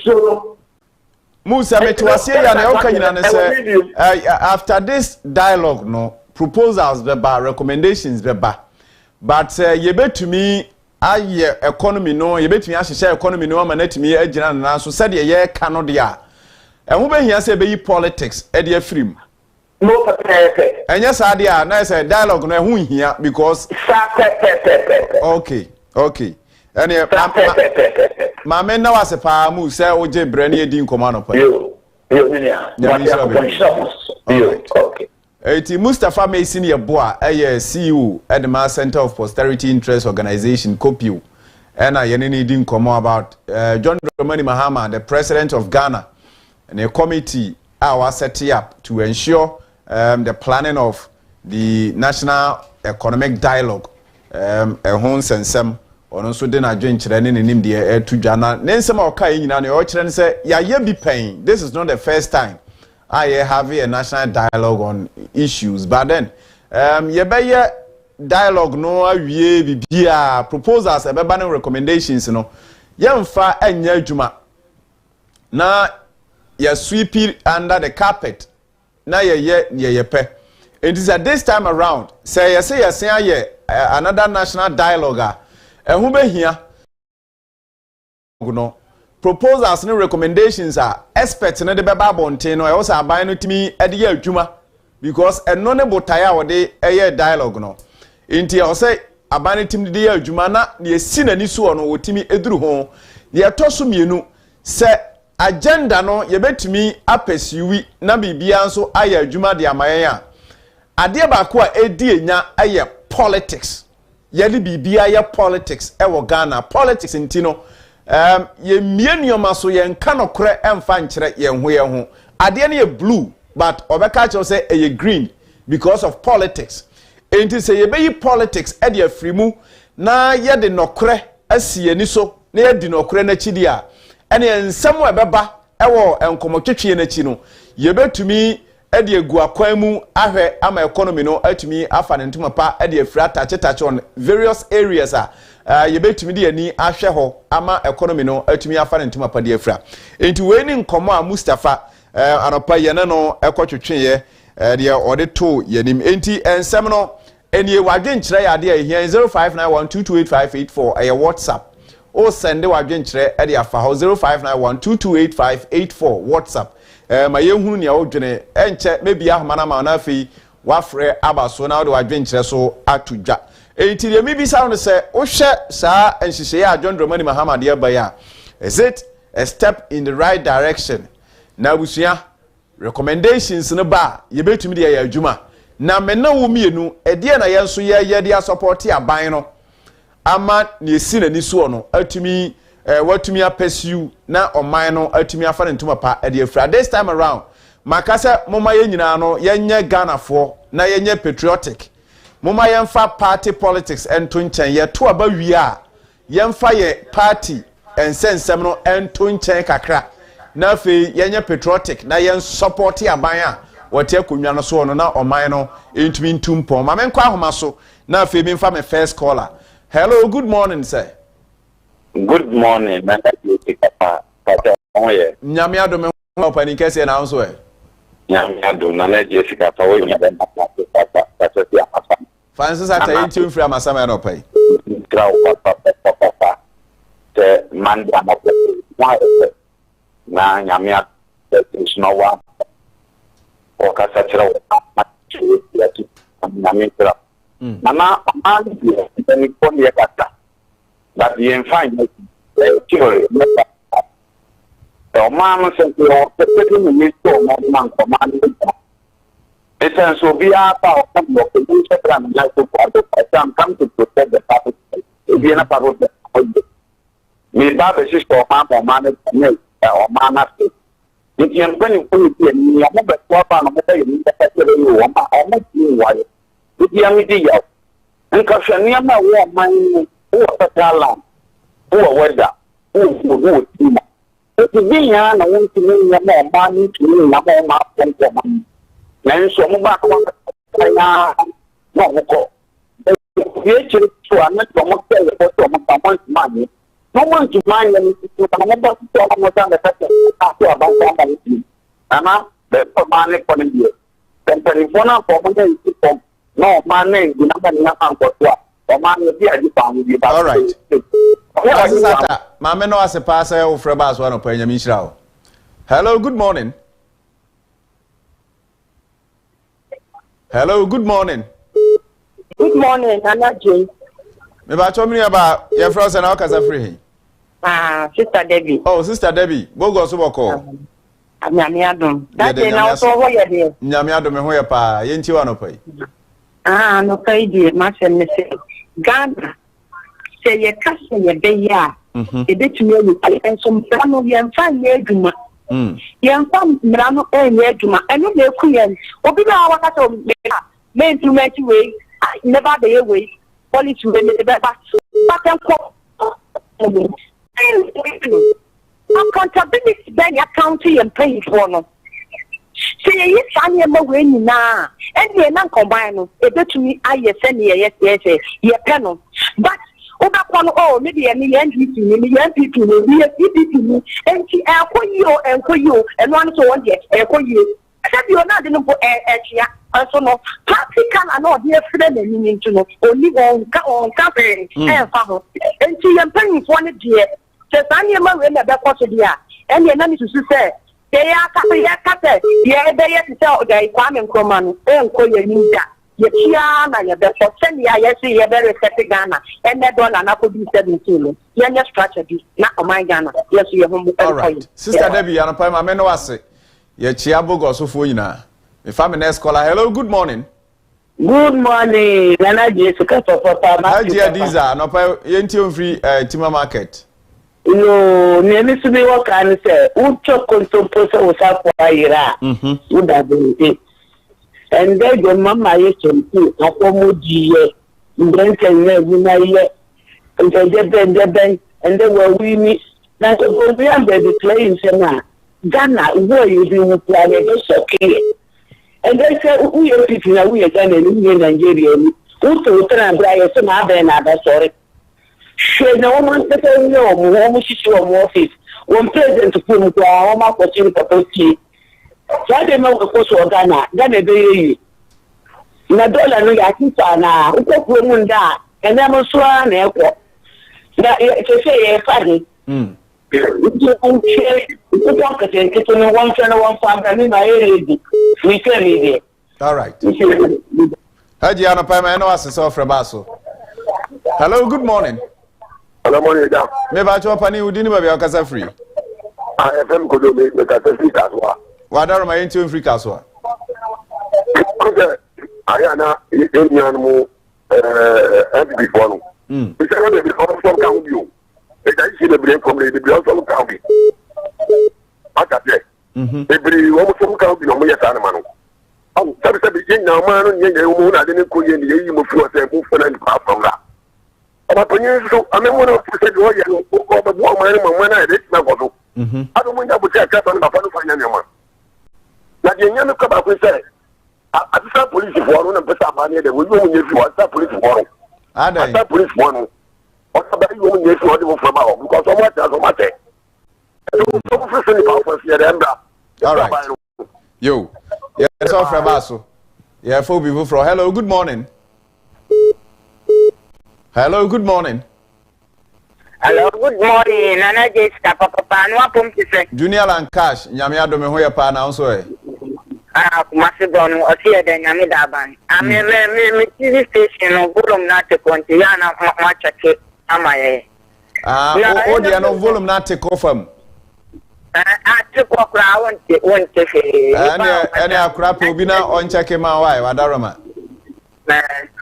Musa metwasie ya na ewo kanyina ne se after this dialogue no proposals be ba recommendations be ba but ye betumi aye economy no ye betumi ahyehyɛ economy no ama natumi agina na so said ye ka no de a ehun be hia se be yi politics e de afrim no pepe enya sa de a na say dialogue no ehun hia because okay Any Mama na was a pa mu say oje brand e di nkoma no pa. Okay. Eti Mustafa Mason ye boa eye CEO at the Mass Center of Posterity Interest Organization COPIU. And I yeni di nkoma about John Dramani Mahama, the president of Ghana, and a committee was set up to ensure the planning of the national economic dialogue sensem ono so de na adwenkyere ne nim de to dwana ne nsem a oka nyina ne o kyere ne se ya ye bi pain. This is not the first time I have a national dialogue on issues, but then ye be ye dialogue no awie bibia proposals e be ba recommendations no ye mfa anya adwuma na ye sweep it under the carpet na ye pe. It is at this time around say another national dialogue who be here no proposals and recommendations are experts in the babonte no also aban no timi e de adwuma because eno ne botaya wo de dialogue no inti o say aban timi de adwuma na ne esi nani so no wotimi eduru ho ye toso mienu se agenda no ye betumi apesiwi na bibia nso aye adwuma de amayen a ade ba ko a edi enya aye politics yeli bibia ye politics ewo Ghana politics ntino ye mienioma so ye nka no kore emfa nkyere ye ho ade ne ye blue but obeka che say ye green because of politics enti say ye be politics e de afrimu na ye de nokore asie ni so na ye di nokore na chidi a ene ensem ebeba ewo enkomotwetwe na chi no ye betumi e de egu akwan mu ahwe ama economy no atumi afa ne ntuma pa e de afira tache on various areas ye betumi de ani ahwe ho ama economy no atumi afa ne ntuma pa de afira enti we ni nkomo a Mustafa anopa ye ne no ekotwetwe ye de ode to yenim enti ensem no enie wadwen kire ya de ahia 0591228584 eye WhatsApp o send wadwen kire e de afa ho 0591228584 WhatsApp ma yehunu ne odwene enche mebi ahoma ma na afi wafre abaso na de wadwen kire so atudwa enti de mi bi sound say o hwe saa enhihye ya John Dramani Mahama de ba ya is it a step in the right direction na busua recommendations no ba ye betumi de ya adwuma na mena wo mienu ede na ye nso ye de support aban no ama ne esi na ni so no atumi watumi apesiu na oman no atumi afa ne ntuma pa ede afra this time around makasa moma ye nyina no ye nye Ghana fo na ye nye patriotic moma ye mfa party politics ento nchen ye to aba wi a ye mfa ye party ensensem no ento nchen kakra na fe ye nye patriotic na ye support aban a wote akonwa no so no na oman no entumi ntumpo ma menko ahoma so na fe mi mfa me first caller. Hello, good morning sir. Good morning, man. Nyame adome ho pani kese na nso Nyame adome na na Jessica fa wo nyame na Francis atayi tim free amasama na opai. Te manda na nyame adome no wa. O ka sachira nyame tra. Mama ani ni poni yakata. That the fine theory The man said, "You're me to man command." It's a so be our power of the Instagram like to come to protect the public. If you're not part of the me, Baba, sister, or man, or man, if you're going to put me, I'm not a papa, I'm not a if you're with you, and Kashania, my who are talent, who are weather, who if you be young, I want to know more money to me, more money. And so, back one, no go. The to another money. No one to mind anything. I'm about to talk about the fact about Anna, the money for the year. Then telephone for no money, you know, all right. Mama no as a passer of Frebas one of Penny. Hello, good morning. Hello, good morning. Good morning, Anna Jane. Maybe told me about your friends and Alcasa free. Sister Debbie. Oh, Sister Debbie, Bogo Suboko. Nyamiadum. That day now, so what you're there. Nyamiadum, and where pa, Yentiwano pay. No, pay dear, much and Mrs. Ghana. Say your cousin, your day, ya. A bit to me, and some plan of your fine Yaguma. Young Sam Milano and Yaguma, and no, they're Korean. Or be now what I told me. Men to make way, never the away. Police will be the accountability then accounting and paying for no. See, yes, I'm a winning now. And you're not combined. A bit to me, I send yes, your panel. But oh, maybe a million people will be a people, and she for you, and one so on, yes, for you. Except you're not going to put a so no, practical and all dear friend and meaning to know, only on cafe and family. And she am paying for it, dear. Just I am a winner back for the year. And you're not to say, they are cafe, yeah, they have to tell the farming command, and call your ninja. Your Chiana, your best for 10 years, yes, you're very set Ghana, and that dollar and I could be 17. You're just strategy, not on my Ghana. Yes, you're home. All right, Sister Debbie, and I'm a no Ye chiabo go so for ina. If I'm an scholar, hello, good morning. Good morning. Nana Jessica for Hi, dear Diza, no pa yenti free Tima market. No, nemi subi wo kan say, ucho kontompo so sa kwa ira. Uda be. And then your mama ye chempu, akomo jiye. Ndrenke na ye. And then we meet. Na so we am the playing sema. Ghana, where you do with planet, it's okay. And they say, we are people, we are Ghana, we are Nigerian. Who to try and some other another story? She no one to tell you, one she show office, one president to put into our home for chili property. So I don't know the course of Ghana be Nadola, no Yakisana, who took women down, and I'm a swan airport. Now, to say, funny. We all right. Hi, Gianna Pama, no assessor from Basso. Hello, good morning. Hello, morning, down. Maybe I told Penny who didn't have your casa free. I am going to make the casa free as well. What are my into free castle? I am not any animal before. It's going to be from County. I see the brain from the Beyond County. Every woman from County, no more animal. Oh, that's the beginning now, man. I didn't call you in the move for and half from that. I mean, one of the woman, I did not go. I don't want to put a cap on the final. Now, the young come up and say, I saw police for and put some money that we will use what police for. I saw police one. What about you when you from our because so much as a matter? All right. Yo, yeah, it's all from Basso. Yeah, 4 people from hello, good morning. Hello, good morning. Hello, good morning. Nana Jessica, Papa, no pump to say. Junior and Cash, Yamia Domehoya Pan also. Macedon, or here than Yamidaban. I mean, TV station or Bulum not to Contiana, much a cake. Am I? Oh, they are no volume not take off them. Ate kokra won't take any akra pe obi na on check ma why wadaroma.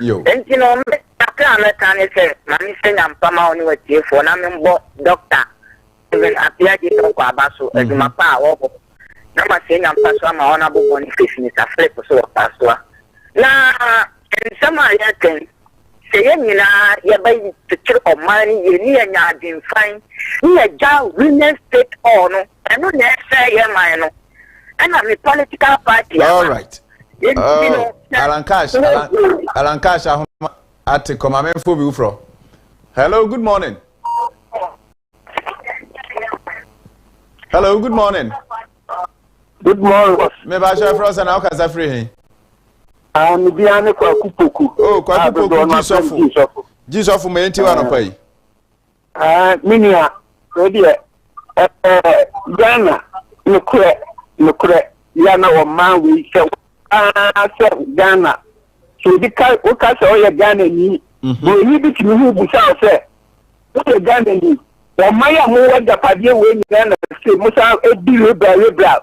Yo. Enti no me akra me kan say mami say nyampa ma oni watie fo na me mbo doctor. Even apia ji ko abaso eduma pa wo ko. Na ma say nyampa so ma ona bo boni face ni sa flip so paso. Na en sama ya ken say nyina ya bai picture of money ye ni nya din fine. Ni ja women state on no na say ya man no. And I'm a political party. All right. Alankash at Komamenfo Bufro. Hello, good morning. Hello, good morning. Good morning. Me ba share frost and how can I free? I'm Diane Kwakupoku. Oh, Kwakupoku Jisofu me enti wa no pai. Minia, ready Ghana, nukure yana wa man we say Ghana. So the uka say Ghana ni. Bo ni bi kimi hu bu say Ghana ni. Wa maya mo wa da padie we ni Ghana say musa edi rebra.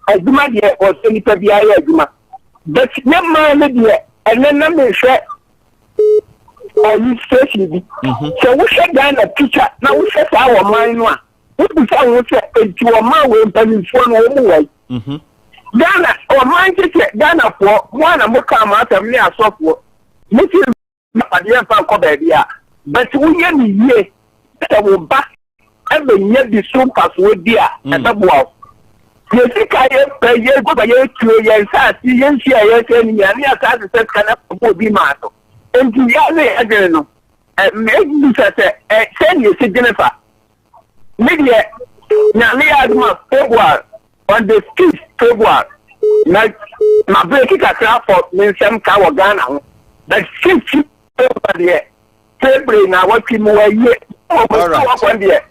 Aduma de o se ni pa bia ya aduma. But na man de enen na me hwe station bi. So we say Ghana picture na we say our man no a. We say we say enti o man we mpanifo no wo wai. Ghana or man Ghana for one and more come out of me as software. Missing my dear Falco Badia. But we ye will back every year the super with dear and the wall. You think I pay ye go by your 2 years, yes, and Yania said can up be matter. And to Yale again, make me send you see Jennifer. Media Nania February. On the 5th February, my breaking a craft for me some cow Ghana. But 5th February, February now what people were here. One year.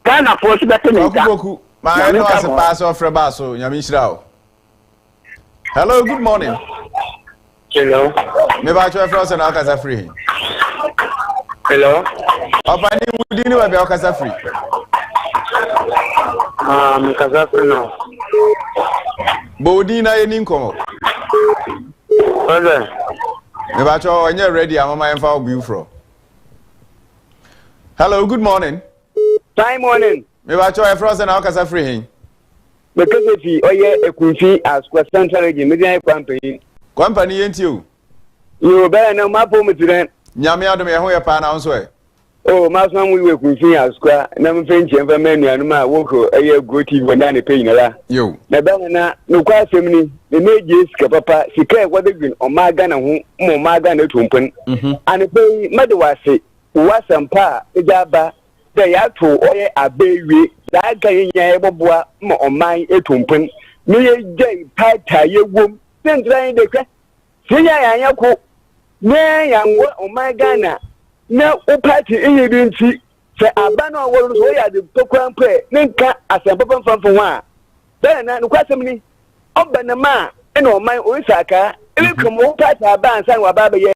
Ghana for the my no as a pass off Rebaso, Yamishrao. Hello, good morning. Hello. Maybe I try frost and Alcasa free. Hello. Opening would you know about Alcasa free? Kazafri no. Bodina in income. Okay. Maybe when you're ready, I'm on my view from. Hello, good morning. Time morning. Maybe I try frost and Alcasa free. Because if you a country as question media company ain't you. You better know my poem to them. Yamia do me a pan answer. Oh, Masman, we were confused as square. Never French and many and my work a year go to when I pay you. Nabana, no quite family, the majors, Papa, she care what they been on my gun and whom my gun at open. And the pay mother was say, was some pa, the jabba, they are to oil a baby, that guy boy on my at open. Me a jay, pat, ye womb, then trying the crack. See, I am cool. Nay, I'm on my gunner. Now, o party in your duty, say, Abano was way the program play, Ninka as a papa from one. Then, no question, Obanama, and on my own saka, and you come on party about San Wababa.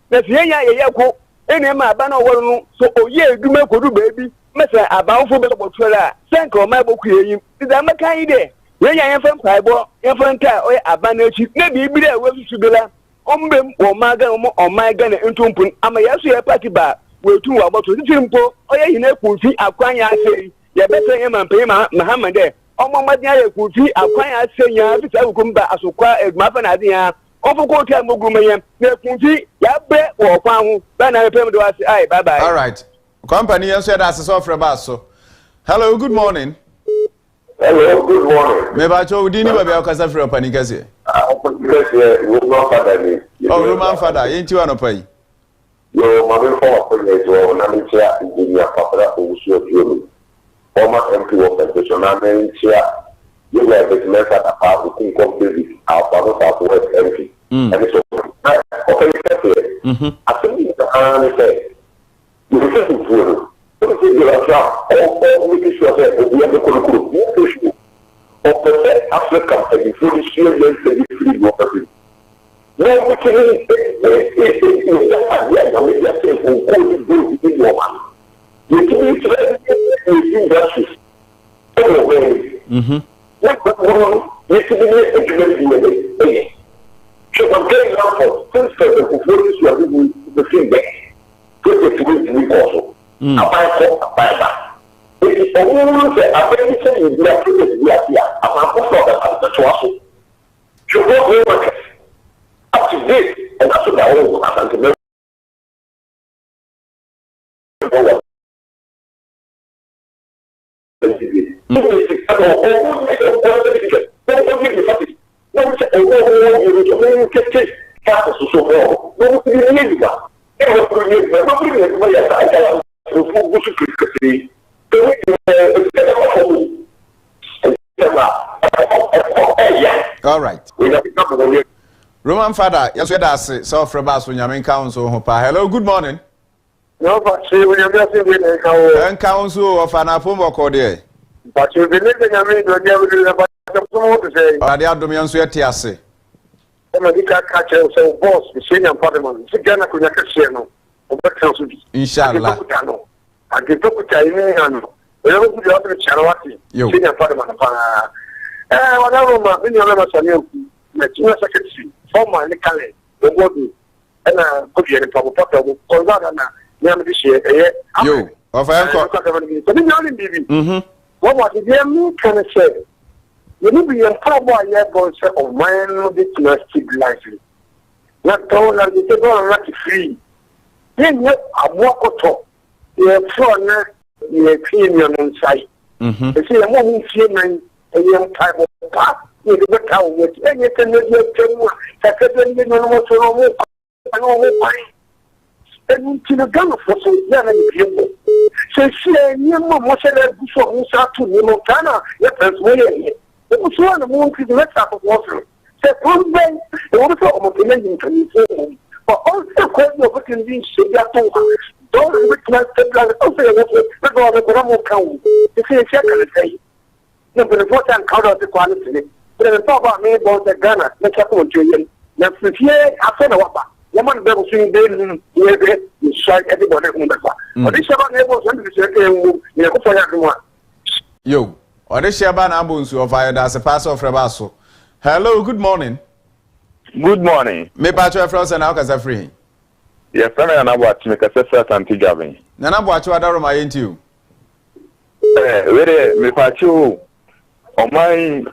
That's Yako, and Emma Abano was so, oh, yeah, do make a baby, Massa about for the trailer, Sanko, my book, is that my kind idea? When I am from Pibo, infant or Abano, maybe be there with Sugala. Or my gun or my gun into I'm a yes, party bar. We're two about to simple. Oh, yeah, you know, could see a crying. I say, you better him and pay Muhammad there. Oh, my dear, could see a crying. I say, yeah, I will come back as a quiet muffin idea. Over go to Mugumayam, there could see, yeah, bread or pound. Then I pay to us. Aye, bye bye. All right. Company answered as a software basso. Hello, good morning. Hello, good morning. Maybe I told you about Alcasa for a panicasi. Oh, Roman father, ain't you on a pay? Your mother for a non chair in your popular issue. Former MP of Federation, and chair. You have a mess at a part who can complete our father Southwest MP. And it's okay. I think the say, you listen to you. Don't think you're a trap. All we can say, we have a good of the Africa and the British Union and the free workers. No, we can industries. Anyway, What so I'm getting out for since the police were the thing there. Put the police in the also. Apply for it is only the ability in the Africa. I'm for the Tuasu. To go over up to date and up to the old and the all right. Roman father, yes, that's so for us when you're in council. Hello, good morning. No, but see, we are just in council of an apple or there. But you believe in a minute, you're never about to say. The Adomian Sweatiase. I'm a little catcher, so boss, the senior parliament, Sigana Kunaka, Inshallah. I can talk with China. We don't put the other Charwati, senior parliament. Whatever my million Samuel, Matina Secretary, former Nicole, the body, and a good year in Papa, Colvana, Yamadishi, you, of Uncle. What was the young can say? You need to be a cowboy, yet going to say, oh, man, this domestic life. Not told that the table are not free. Then you are walk or talk. You're from your opinion inside. They say, a woman, human, a young type of path. You never tell what anything that you tell me. Second, you know what to know. I know why. And to the gun for some young people. So, she knew what I said before Musa to Nimotana, yet as well. It was one of the most next type of water. Said one day, the water of the legend can be formed. But also, question of what can be said that don't recognize the blood of the God of the Roman Count. It's a second day. No, but the water and color of the quality. But the top about me about the Ghana, let's have one Julian. Now, for here, I said a wapa. Woman devil saying, you strike everybody on the car. But this about neighbors under the second, you know, for everyone. Yo. Or the Shaban Ambunsu of as a pastor of Rabaso. Hello, good morning. Good morning. Me patch your friends and how can I free? Yes, I know what to make a success anti Gavin. Nana, what you are my into? Really, me patch you on my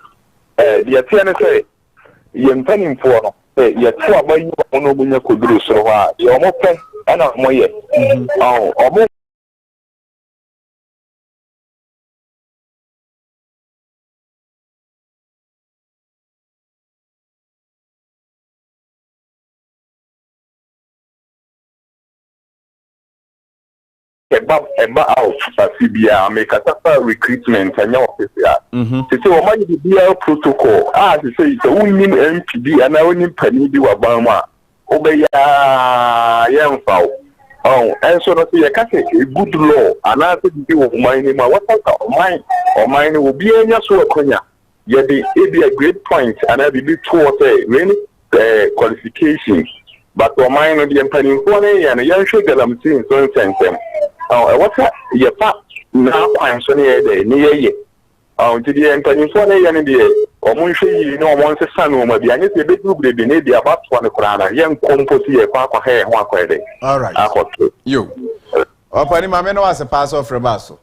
the Atiana say, you're penning for you're 2 about you on when you could do so. You're more pen and not more yet. Oh, almost. About out CBA make a proper recruitment and your officer. To say, what might be a protocol? To say, it's a winning MPD and I only penny do a Bama. Obey young foul. Oh, and so not a good law, and I think you of mine, what or mine will be in your so conya. Yet it be a great point, and I believe towards really qualifications. But for mine, the employing for and a young sugar, I'm seeing so sense. Oh, what's that? Your pap now I'm so near ye. Oh, to the employing for the day. Or Munshi, you know, once a son will be, and it's a bit good, they need the about 1 crown, young composite, a park of hair, 1 credit. All right. You. Opening my menu as a pastor of Rabaso.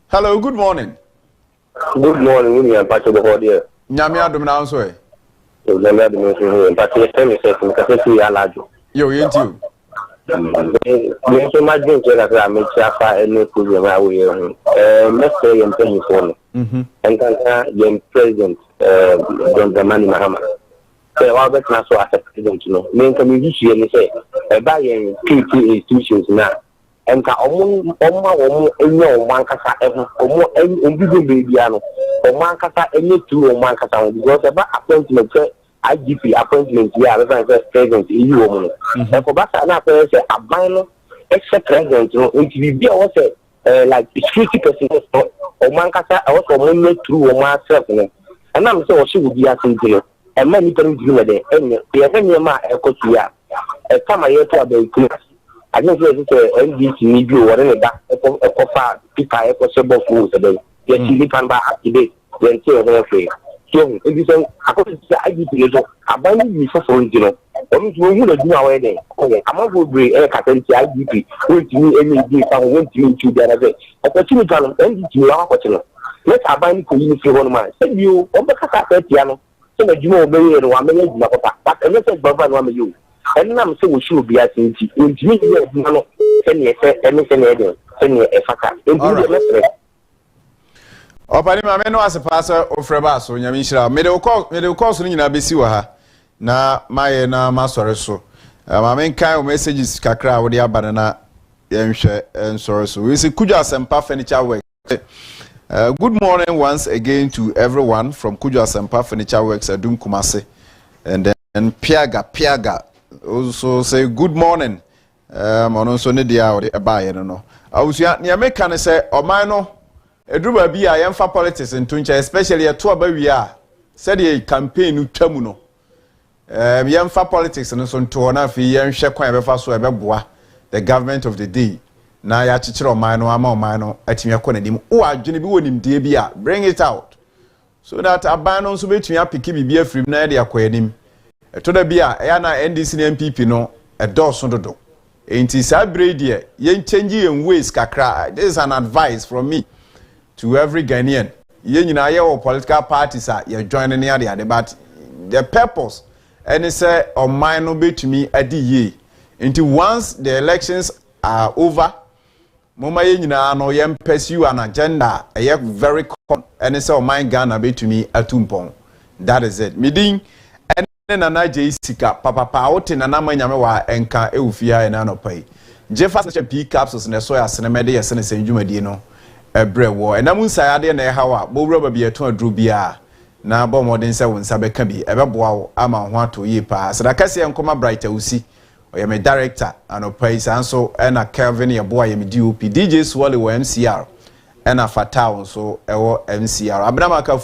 Hello, good morning. Good morning, William, part of the body. Namia Dominanso. So, the madam, but you tell me, because we are large. You into. So much that I make Safa and no program. I will, let's say, I'm paying for and then President John Dramani Mahama. So, I'll bet not so as a president, you know. Main community, and say, buying PT institutions now. And one Mancasa, or more any babyano, or Mancasa, any 2 or Mancasa, because about appointment. IGP appointment, yeah, as president, EU woman. And for Bassa, say, a minor extra president, you know, which will be also like 50% or Mancasa, also only through myself, you know. And I'm so she would be asking you, and many people do it, and the Avenia, a coach, yeah, a time I hear to about class. I don't know if it's a NBC media or whatever, a coffer, pick a possible fools a day. Yes, you live and by up to date. yɛn ti ɔno afei so ebi sɛ akɔsi sɛ IGP so aban ni foforɔ nti no ɔno nso ohun adwuma wɔyɛ dɛ ɔyɛ amanfo bebree ɛyɛ kata nti IGP wɔntumi ɛnyɛ di fa ho wɔntumi ntu biara sɛ ɔkɔkyi nipa no NDP wɔ akɔkyi no lɛta aban ni kɔyi ni firi hɔ no ma sɛbio ɔbɛkasa akɛtia no sɛ n'adwuma ɔbɛyɛ no wamɛyɛ adwuma papa but ɛnyɛ sɛ gbaba no wamɛyɛ o ɛnam sɛ wɔhyɛ obi ase nti wɔntumi yɛ adwuma no sɛneɛ sɛ ɛne sɛneɛ ɛdeɛ sɛneɛ ɛfata ɛntumi deɛ mɛsrɛ Opani ma me no asepa se ofreba so nyame nhira me de ukọ so nyina besi wa ha na maye na masore so ma me kan o messages kakra wo de abane na yenhwe ensore so we see Kujo Asempa Furniture Works. Good morning once again to everyone from Kujo Asempa Furniture Works Adum Kumase, and then Piaga also say good morning. Also ne dia o de baye no awusua ne me kan se oman no edruba bi a yemfa politics ntuncha especially to abawi a said the campaign twamu no yemfa politics no so nto na fi yenhwe kwan befa so ebeboa the government of the day na ya chichiro oman no ama oman no atimi akonadim o adwene bi wonim die bi a bring it out so that aban no so betumi apiki bibia free na de akoyanim to da bi a ya na NDC na MPP no edoso dodo enti sabre die yen change yen ways kakra. This is an advice from me to every Ghanaian. Yen nyina ye wo political parties are you joining near the but the purpose and say oman no betumi adi ye until once the elections are over mama yen nyina no yen pursue an agenda very common and say oman Ghana betumi atumpon. That is it. Midin Nana AGYEI sika papa wote nana manyame wa enka ewufia ena no pai jefa se P capsules ne so ya sene mede ye sene senjumadi no ebre wo enam nsayade na ehawa bowura ba bi eto aduru bia na bo modern se wonsa beka bi ebeboa wo ama ho ato yi pa sadakase enkoma brighter usi oye me director anopai sanso ena Kelvin ye boa ye me DOP DJ Swally wo MCR ena Fatao so ewo MCR abnamaka